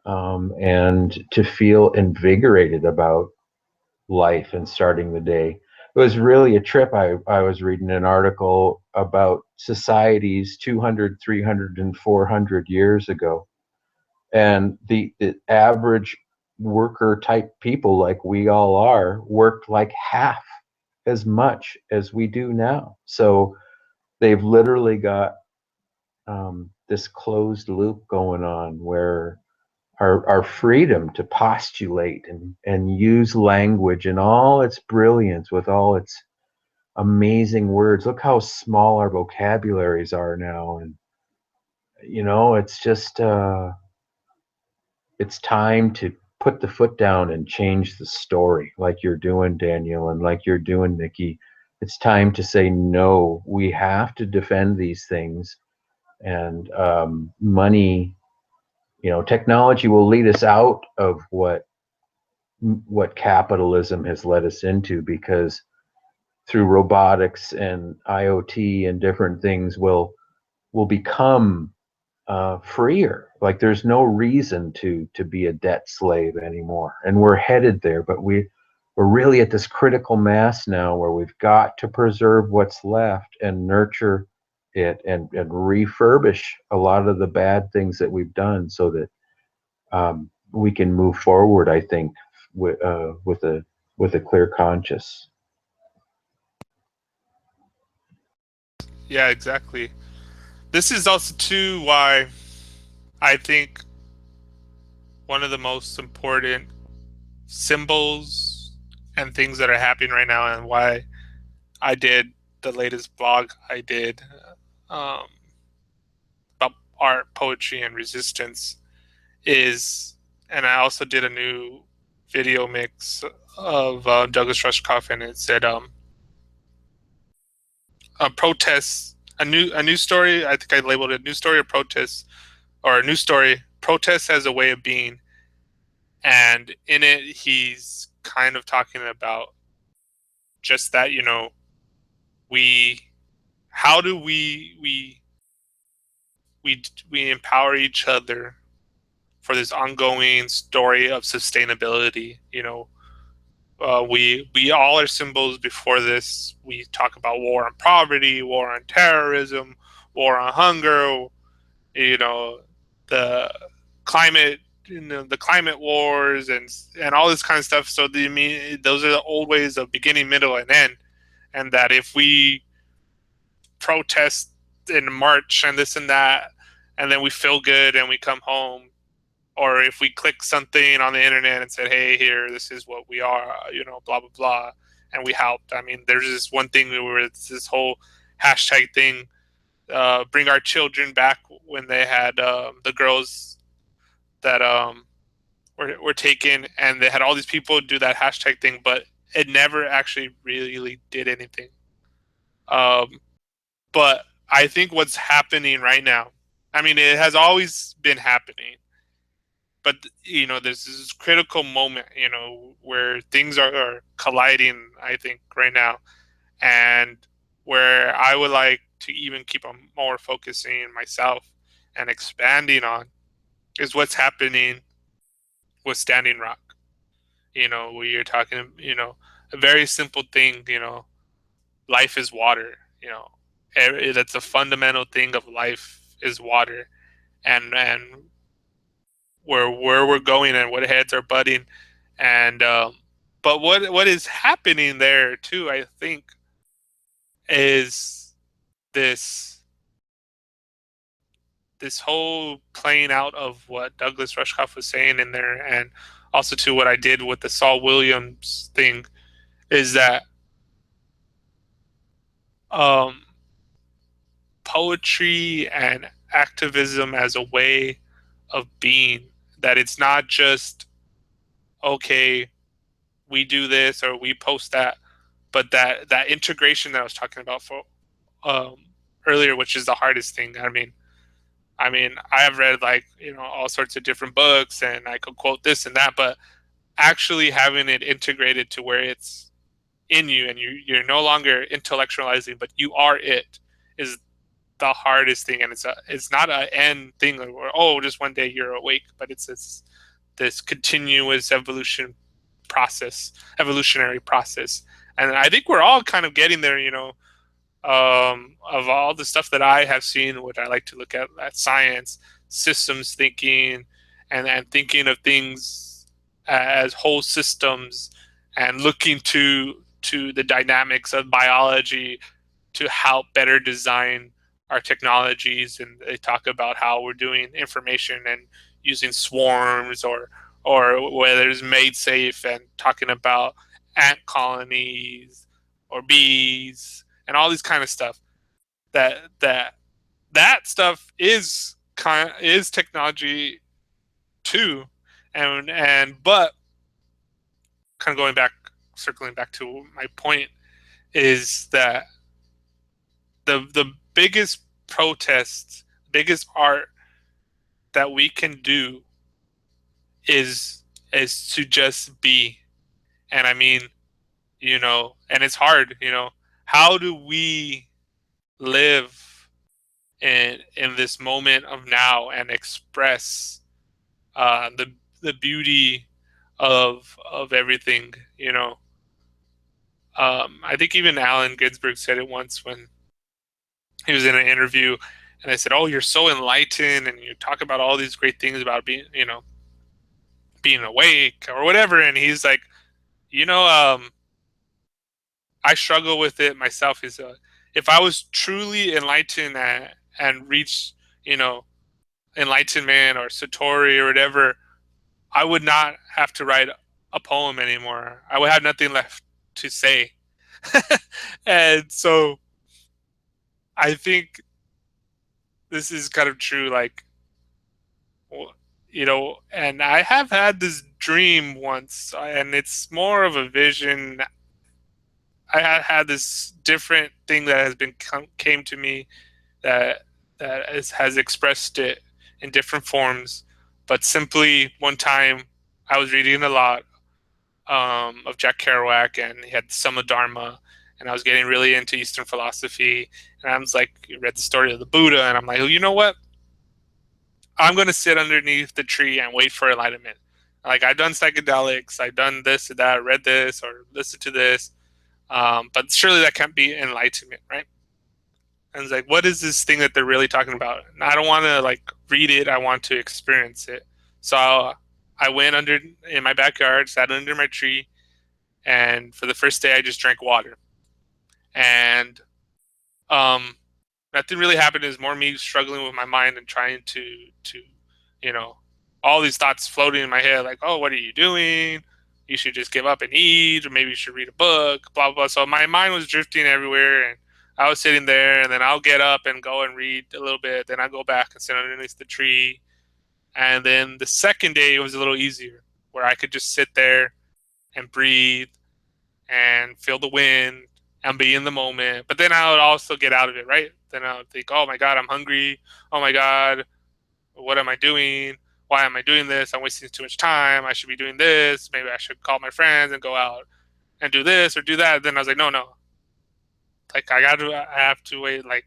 and to feel invigorated about life and starting the day. It was really a trip. I was reading an article about societies 200, 300, and 400 years ago. And the average worker type people like we all are worked like half as much as we do now. So they've literally got this closed loop going on where our freedom to postulate and use language in all its brilliance with all its amazing words. Look how small our vocabularies are now. And, it's just, it's time to put the foot down and change the story like you're doing, Daniel, and like you're doing, Nikki. It's time to say, no, we have to defend these things. And money, technology will lead us out of what capitalism has led us into, because through robotics and IoT and different things will become freer. Like there's no reason to be a debt slave anymore, and we're headed there. But we're really at this critical mass now where we've got to preserve what's left and nurture it and refurbish a lot of the bad things that we've done, so that we can move forward, I think, with a clear conscience. Yeah, exactly. This is also too why I think one of the most important symbols and things that are happening right now, and why I did the latest blog I did um, about art, poetry, and resistance is, and I also did a new video mix of Douglas Rushkoff, and it said a protest, a new story. I think I labeled it "New Story of Protest" or "A New Story Protest as a Way of Being," and in it he's kind of talking about just that. We how do we empower each other for this ongoing story of sustainability. We all are symbols before this. We talk about war on poverty, war on terrorism, war on hunger, the climate, the climate wars, and all this kind of stuff. So those are the old ways of beginning, middle, and end. And that if we protest in March and this and that, and then we feel good and we come home, or if we click something on the internet and said, "Hey, here, this is what we are," blah blah blah, and we helped. I mean, there's this one thing where it's this whole hashtag thing, bring our children back, when they had the girls that were taken, and they had all these people do that hashtag thing, but it never actually really did anything. But I think what's happening right now, I mean, it has always been happening, but there's this critical moment, where things are colliding, I think, right now, and where I would like to even keep on more focusing myself and expanding on is what's happening with Standing Rock. Where you're talking, a very simple thing, life is water. That's a fundamental thing of life is water, and where we're going and what heads are butting, and but what is happening there too, I think, is this whole playing out of what Douglas Rushkoff was saying in there, and also to what I did with the Saul Williams thing, is that um, poetry and activism as a way of being, that it's not just, okay, we do this or we post that, but that integration that I was talking about for um, earlier, which is the hardest thing. I mean, I have read, like, all sorts of different books, and I could quote this and that, but actually having it integrated to where it's in you, and you're no longer intellectualizing, but you are it, is the hardest thing. And it's not an end thing where, oh, just one day you're awake, but it's this continuous evolutionary process. And I think we're all kind of getting there, of all the stuff that I have seen, which I like to look at science, systems thinking, and thinking of things as whole systems and looking to the dynamics of biology to help better design our technologies. And they talk about how we're doing information and using swarms, or whether it's made safe, and talking about ant colonies or bees and all these kind of stuff. That stuff is technology too. And but kind of going back, circling back to my point, is that the biggest protest, biggest art that we can do is to just be. And I mean, and it's hard, how do we live in this moment of now and express the beauty of everything, I think even Allen Ginsberg said it once when he was in an interview, and I said, "Oh, you're so enlightened, and you talk about all these great things about being awake or whatever." And he's like, you know, I struggle with it myself. Is if I was truly enlightened and reached, enlightenment or satori or whatever, I would not have to write a poem anymore. I would have nothing left to say. And so I think this is kind of true. Like, and I have had this dream once, and it's more of a vision. I had this different thing that has been came to me that has expressed it in different forms. But simply one time, I was reading a lot of Jack Kerouac, and he had Sama Dharma, and I was getting really into Eastern philosophy. And I was like, read the story of the Buddha, and I'm like, oh, you know what? I'm going to sit underneath the tree and wait for enlightenment. Like, I've done psychedelics, I've done this and that, read this or listened to this, but surely that can't be enlightenment, right? And it's like, what is this thing that they're really talking about? And I don't want to like read it. I want to experience it. So I went under in my backyard, sat under my tree, and for the first day, I just drank water. And um, nothing really happened. It was more me struggling with my mind and trying to you know all these thoughts floating in my head, like, oh, what are you doing? You should just give up and eat, or maybe you should read a book, blah blah blah. So my mind was drifting everywhere, and I was sitting there, and then I'll get up and go and read a little bit, then I go back and sit underneath the tree. And then the second day, it was a little easier, where I could just sit there and breathe and feel the wind and be in the moment. But then I would also get out of it, right? Then I would think, oh my God, I'm hungry. Oh my God, what am I doing? Why am I doing this? I'm wasting too much time. I should be doing this. Maybe I should call my friends and go out and do this or do that. Then I was like, no, no. Like, I have to wait. Like,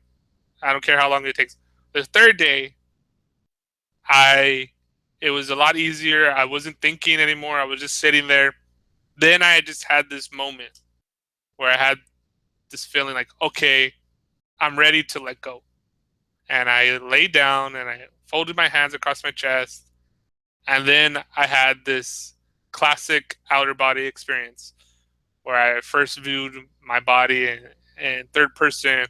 I don't care how long it takes. The third day, it was a lot easier. I wasn't thinking anymore. I was just sitting there. Then I just had this moment where I had this feeling like, okay, I'm ready to let go. And I laid down and I folded my hands across my chest. And then I had this classic outer body experience where I first viewed my body in third person,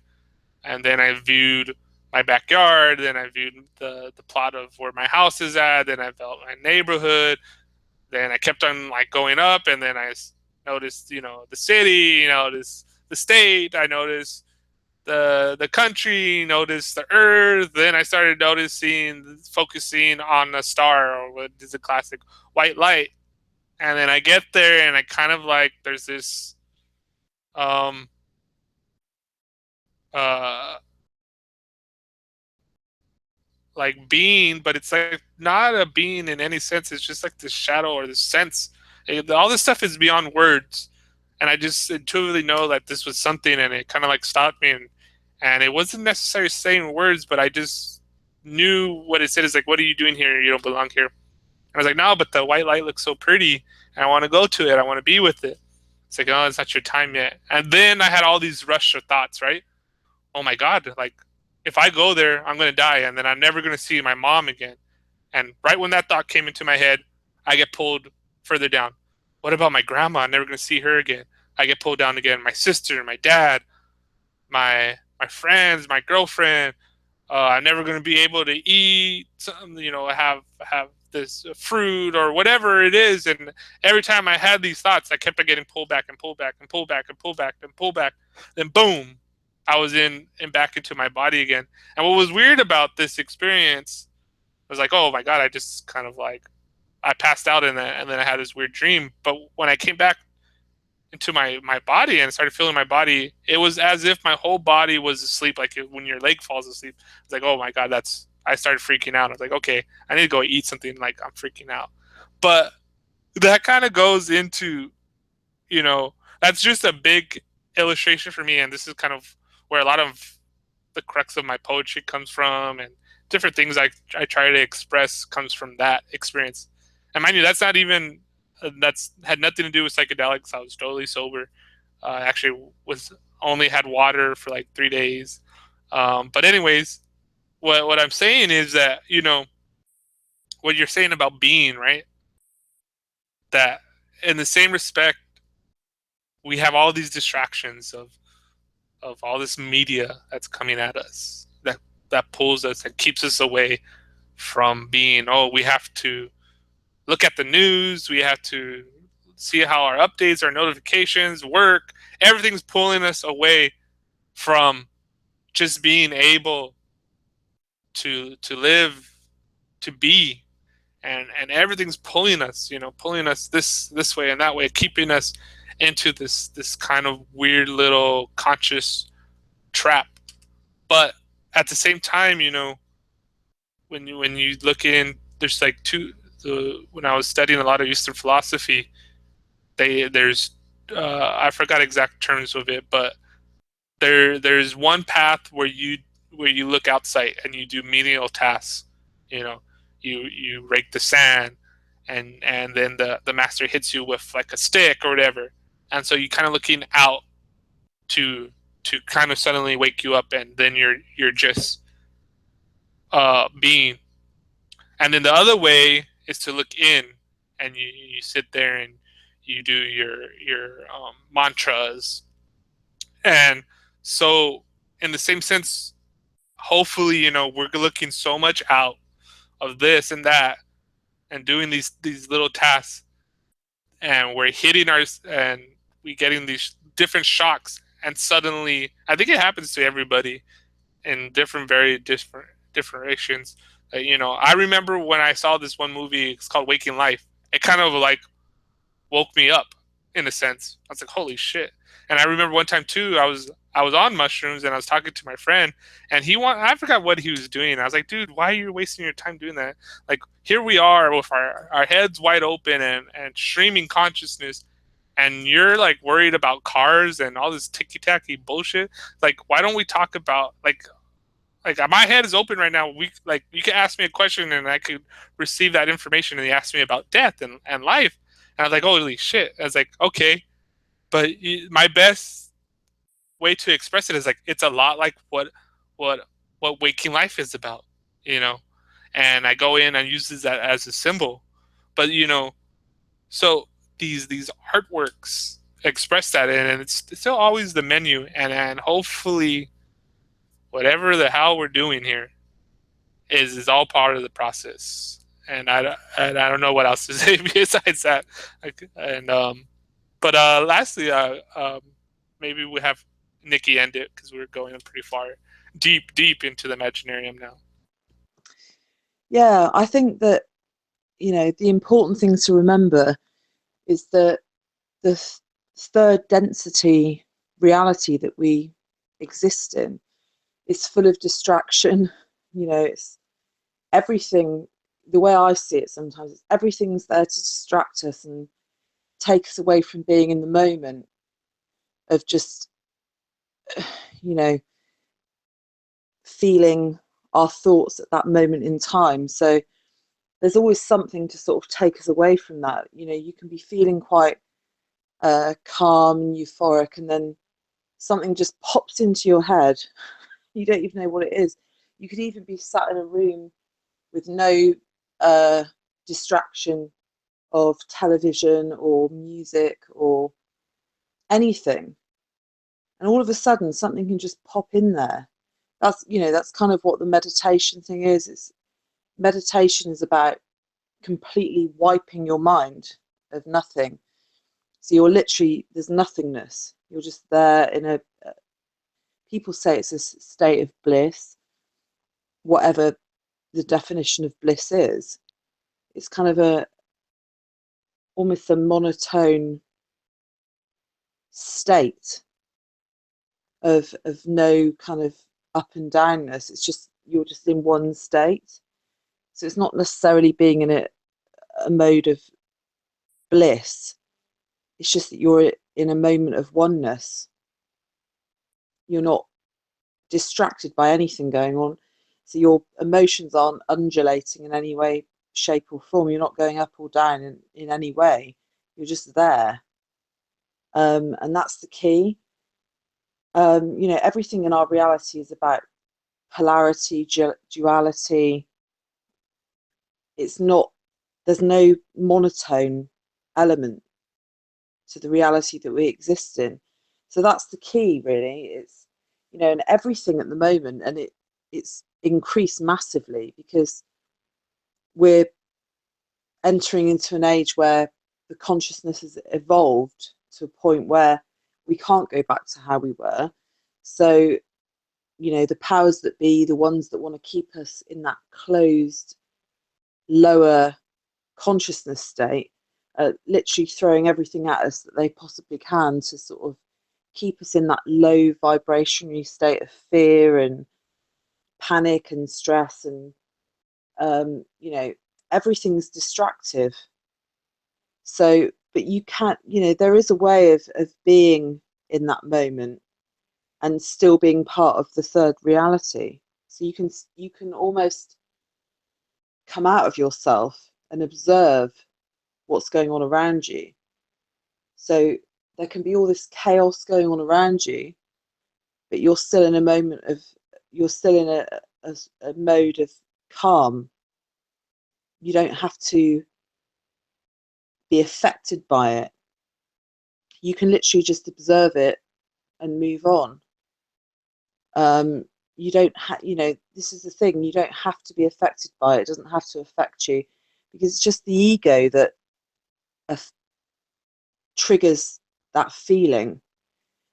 and then I viewed my backyard, then I viewed the plot of where my house is at, then I felt my neighborhood, then I kept on like going up, and then I noticed, the city, the state, I noticed the country, noticed the earth. Then I started focusing on a star, or what is a classic white light. And then I get there, and I kind of like there's this um uh like being, but it's like not a being in any sense. It's just like this shadow or this sense. All this stuff is beyond words, and I just intuitively know that this was something, and it kind of like stopped me, and it wasn't necessarily saying words, but I just knew what it said. Is like, what are you doing here? You don't belong here. And I was like, no, but the white light looks so pretty, and I want to go to it. I want to be with it. It's like, oh, it's not your time yet. And then I had all these rush of thoughts, right? Oh my God, like, if I go there, I'm going to die, and then I'm never going to see my mom again. And right when that thought came into my head, I get pulled further down. What about my grandma? I'm never going to see her again. I get pulled down again. My sister, my dad, my friends, my girlfriend. I'm never going to be able to eat, have this fruit or whatever it is. And every time I had these thoughts, I kept on getting pulled back and pulled back and pulled back and pulled back and pulled back. Then boom, I was in and back into my body again. And what was weird about this experience was like, oh my God, I just kind of like, I passed out in that, and then I had this weird dream. But when I came back into my body and started feeling my body, it was as if my whole body was asleep, like when your leg falls asleep. It's like, oh my God, I started freaking out. I was like, okay, I need to go eat something, like I'm freaking out. But that kind of goes into, that's just a big illustration for me, and this is kind of where a lot of the crux of my poetry comes from, and different things I try to express comes from that experience. And mind you, that's not even that's had nothing to do with psychedelics. I was totally sober. Actually, was only had water for like 3 days. But anyways, what I'm saying is that what you're saying about being right. That in the same respect, we have all these distractions of all this media that's coming at us that pulls us and keeps us away from being. Oh, we have to look at the news. We have to see how our updates, our notifications work. Everything's pulling us away from just being able to live, to be, and everything's pulling us this way and that way, keeping us into this kind of weird little conscious trap. But at the same time, when you look in, there's like when I was studying a lot of Eastern philosophy, there's I forgot exact terms of it, but there's one path where you look outside and you do menial tasks. You know, you rake the sand, and then the master hits you with like a stick or whatever, and so you kind of looking out to kind of suddenly wake you up, and then you're just being. And then the other way is to look in, and you sit there and you do your mantras. And so in the same sense, hopefully, we're looking so much out of this and that, and doing these little tasks, and we're hitting and we getting these different shocks, and suddenly I think it happens to everybody in very different directions. I remember when I saw this one movie. It's called Waking Life. It kind of like woke me up in a sense. I was like, holy shit. And I remember one time too, I was on mushrooms and I was talking to my friend, and I forgot what he was doing. I was like, dude, why are you wasting your time doing that? Like, here we are with our heads wide open and streaming consciousness, and you're like worried about cars and all this ticky tacky bullshit. Like, why don't we talk about like my head is open right now. You can ask me a question and I could receive that information. And he asked me about death and life, and I was like, holy shit. I was like, okay, but my best way to express it is like it's a lot like what waking life is about, you know. And I go in and uses that as a symbol, but so these artworks express that, and it's still always the menu, and hopefully whatever the hell we're doing here is all part of the process. And I don't know what else to say besides that. And but lastly, maybe we have Nikki end it because we're going pretty far deep into the Imaginarium now. Yeah, I think that the important thing to remember is that the third density reality that we exist in is full of distraction. It's everything. The way I see it sometimes, it's everything's there to distract us and take us away from being in the moment of just feeling our thoughts at that moment in time. So there's always something to sort of take us away from that. You can be feeling quite calm and euphoric, and then something just pops into your head. You don't even know what it is. You could even be sat in a room with no distraction of television or music or anything, and all of a sudden something can just pop in there. That's kind of what the meditation thing is. Meditation is about completely wiping your mind of nothing. So you're literally, there's nothingness. You're just there in people say it's a state of bliss, whatever the definition of bliss is. It's kind of almost a monotone state of no kind of up and downness. It's just, you're just in one state. So it's not necessarily being in a mode of bliss. It's just that you're in a moment of oneness. You're not distracted by anything going on. So your emotions aren't undulating in any way, shape or form. You're not going up or down in any way. You're just there. And that's the key. Everything in our reality is about polarity, duality. It's not, there's no monotone element to the reality that we exist in. So that's the key, really. It's, and everything at the moment, and it's increased massively because we're entering into an age where the consciousness has evolved to a point where we can't go back to how we were. So, the powers that be, the ones that want to keep us in that closed, lower consciousness state, literally throwing everything at us that they possibly can to sort of keep us in that low vibrationary state of fear and panic and stress, and everything's distractive. So, but you can't, there is a way of being in that moment and still being part of the third reality. So you can almost come out of yourself and observe what's going on around you. So there can be all this chaos going on around you, but you're still in a moment of, you're still in a mode of calm. You don't have to be affected by it. You can literally just observe it and move on. You don't have, this is the thing, you don't have to be affected by it. It doesn't have to affect you, because it's just the ego that triggers that feeling.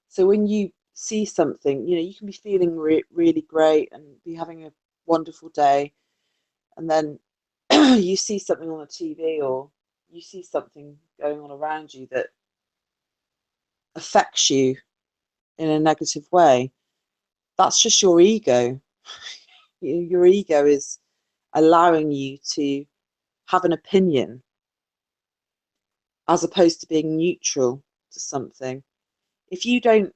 So when you see something, you can be feeling really great and be having a wonderful day, and then you see something on the TV, or you see something going on around you that affects you in a negative way. That's just your ego. Your ego is allowing you to have an opinion as opposed to being neutral to something. If you don't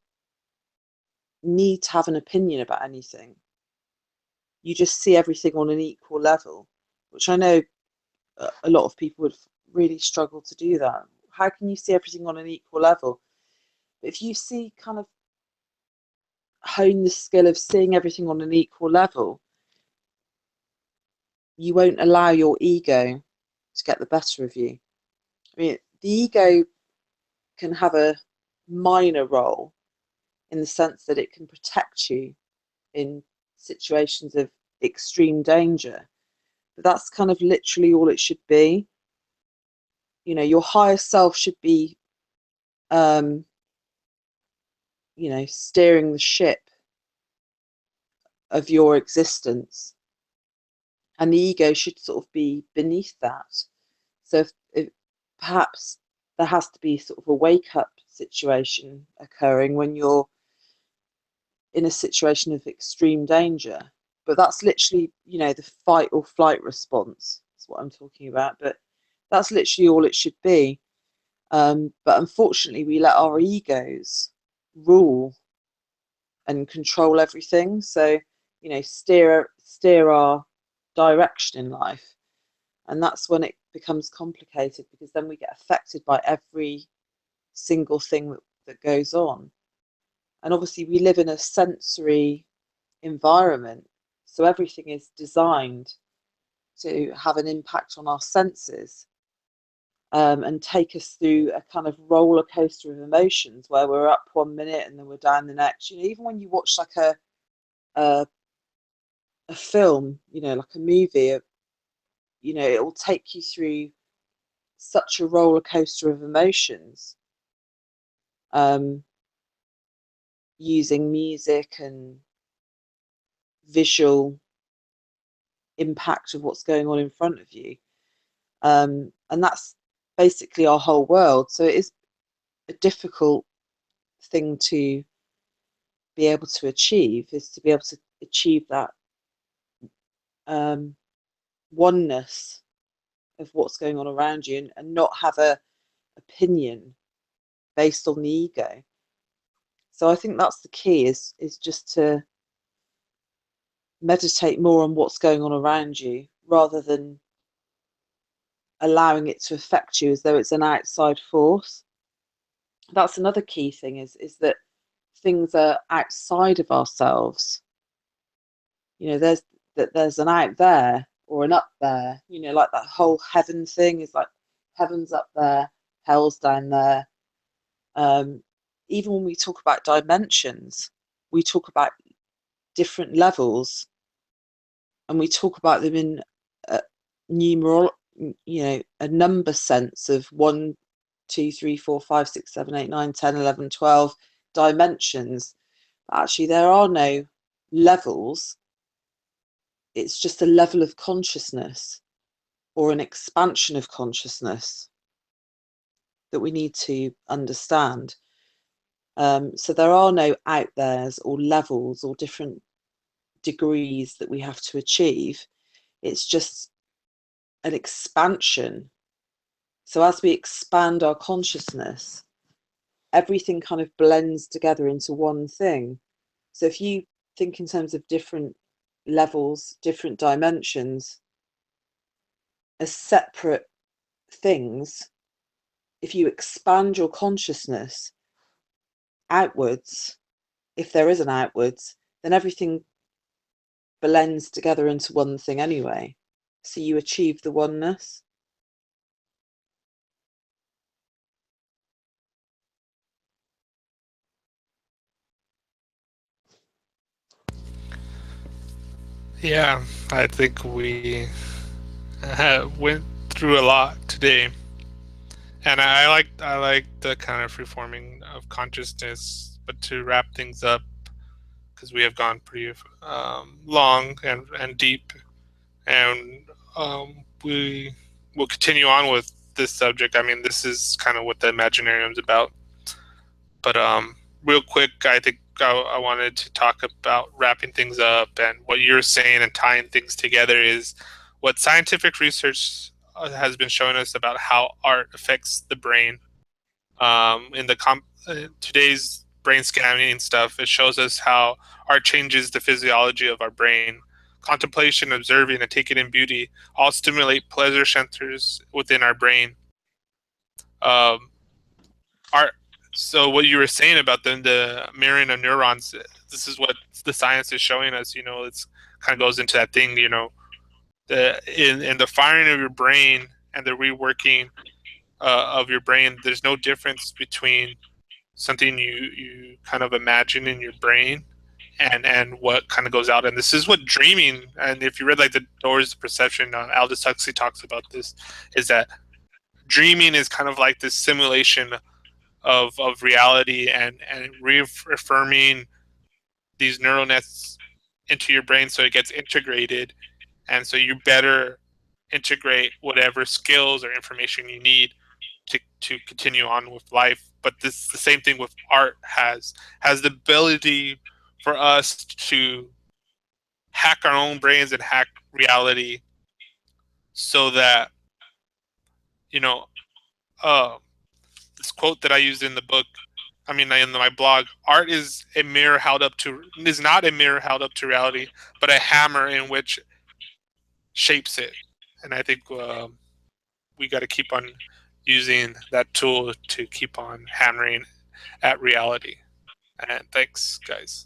need to have an opinion about anything, you just see everything on an equal level, which I know a lot of people would really struggle to do that. How can you see everything on an equal level? But if you kind of hone the skill of seeing everything on an equal level, you won't allow your ego to get the better of you. I mean, the ego can have a minor role in the sense that it can protect you in situations of extreme danger. But that's kind of literally all it should be. Your higher self should be, steering the ship of your existence. And the ego should sort of be beneath that. So if perhaps there has to be sort of a wake-up situation occurring when you're in a situation of extreme danger. But that's literally, the fight or flight response is what I'm talking about. But that's literally all it should be. But unfortunately, we let our egos rule and control everything. So, steer our direction in life. And that's when it becomes complicated, because then we get affected by every single thing that goes on. And obviously we live in a sensory environment, so everything is designed to have an impact on our senses. and take us through a kind of roller coaster of emotions where we're up 1 minute and then we're down the next. Even when you watch like a film, like a movie, it will take you through such a roller coaster of emotions, using music and visual impact of what's going on in front of you. And that's basically our whole world. So it is a difficult thing to be able to achieve, is to be able to achieve that oneness of what's going on around you, and not have a opinion based on the ego. So I think that's the key, is just to meditate more on what's going on around you rather than allowing it to affect you as though it's an outside force. That's another key thing, is that things are outside of ourselves. There's an out there or an up there, like that whole heaven thing is like heaven's up there, hell's down there. Even when we talk about dimensions, we talk about different levels, and we talk about them in a numeral, a number sense of 1, 2, 3, 4, 5, 6, 7, 8, 9, 10, 11, 12 dimensions. But actually, there are no levels. It's just a level of consciousness or an expansion of consciousness that we need to understand. So there are no out there's or levels or different degrees that we have to achieve. It's just an expansion. So as we expand our consciousness, everything kind of blends together into one thing. So if you think in terms of different levels, different dimensions as separate things, if you expand your consciousness outwards, if there is an outwards, then everything blends together into one thing anyway. So you achieve the oneness. Yeah, I think we went through a lot today, and I like the kind of reforming of consciousness. But to wrap things up, because we have gone pretty long and deep, and we will continue on with this subject. I mean, this is kind of what the Imaginarium is about. But real quick, I think I wanted to talk about wrapping things up, and what you're saying and tying things together is what scientific research has been showing us about how art affects the brain. In the today's brain scanning stuff, it shows us how art changes the physiology of our brain. Contemplation, observing, and taking in beauty all stimulate pleasure centers within our brain. Um, art. So what you were saying about the mirroring of neurons, this is what the science is showing us. It's kind of goes into that thing. In the firing of your brain and the reworking of your brain, there's no difference between something you kind of imagine in your brain and what kind of goes out. And this is what dreaming. And if you read like the Doors of Perception, Aldous Huxley talks about this. Is that dreaming is kind of like this simulation of reality, and reaffirming these neural nets into your brain so it gets integrated, and so you better integrate whatever skills or information you need to continue on with life. But this the same thing with art has the ability for us to hack our own brains and hack reality, so that you know uh, this quote that I used in the book, I mean, in my blog, art is not a mirror held up to reality, but a hammer in which shapes it. And I think we got to keep on using that tool to keep on hammering at reality. And thanks, guys.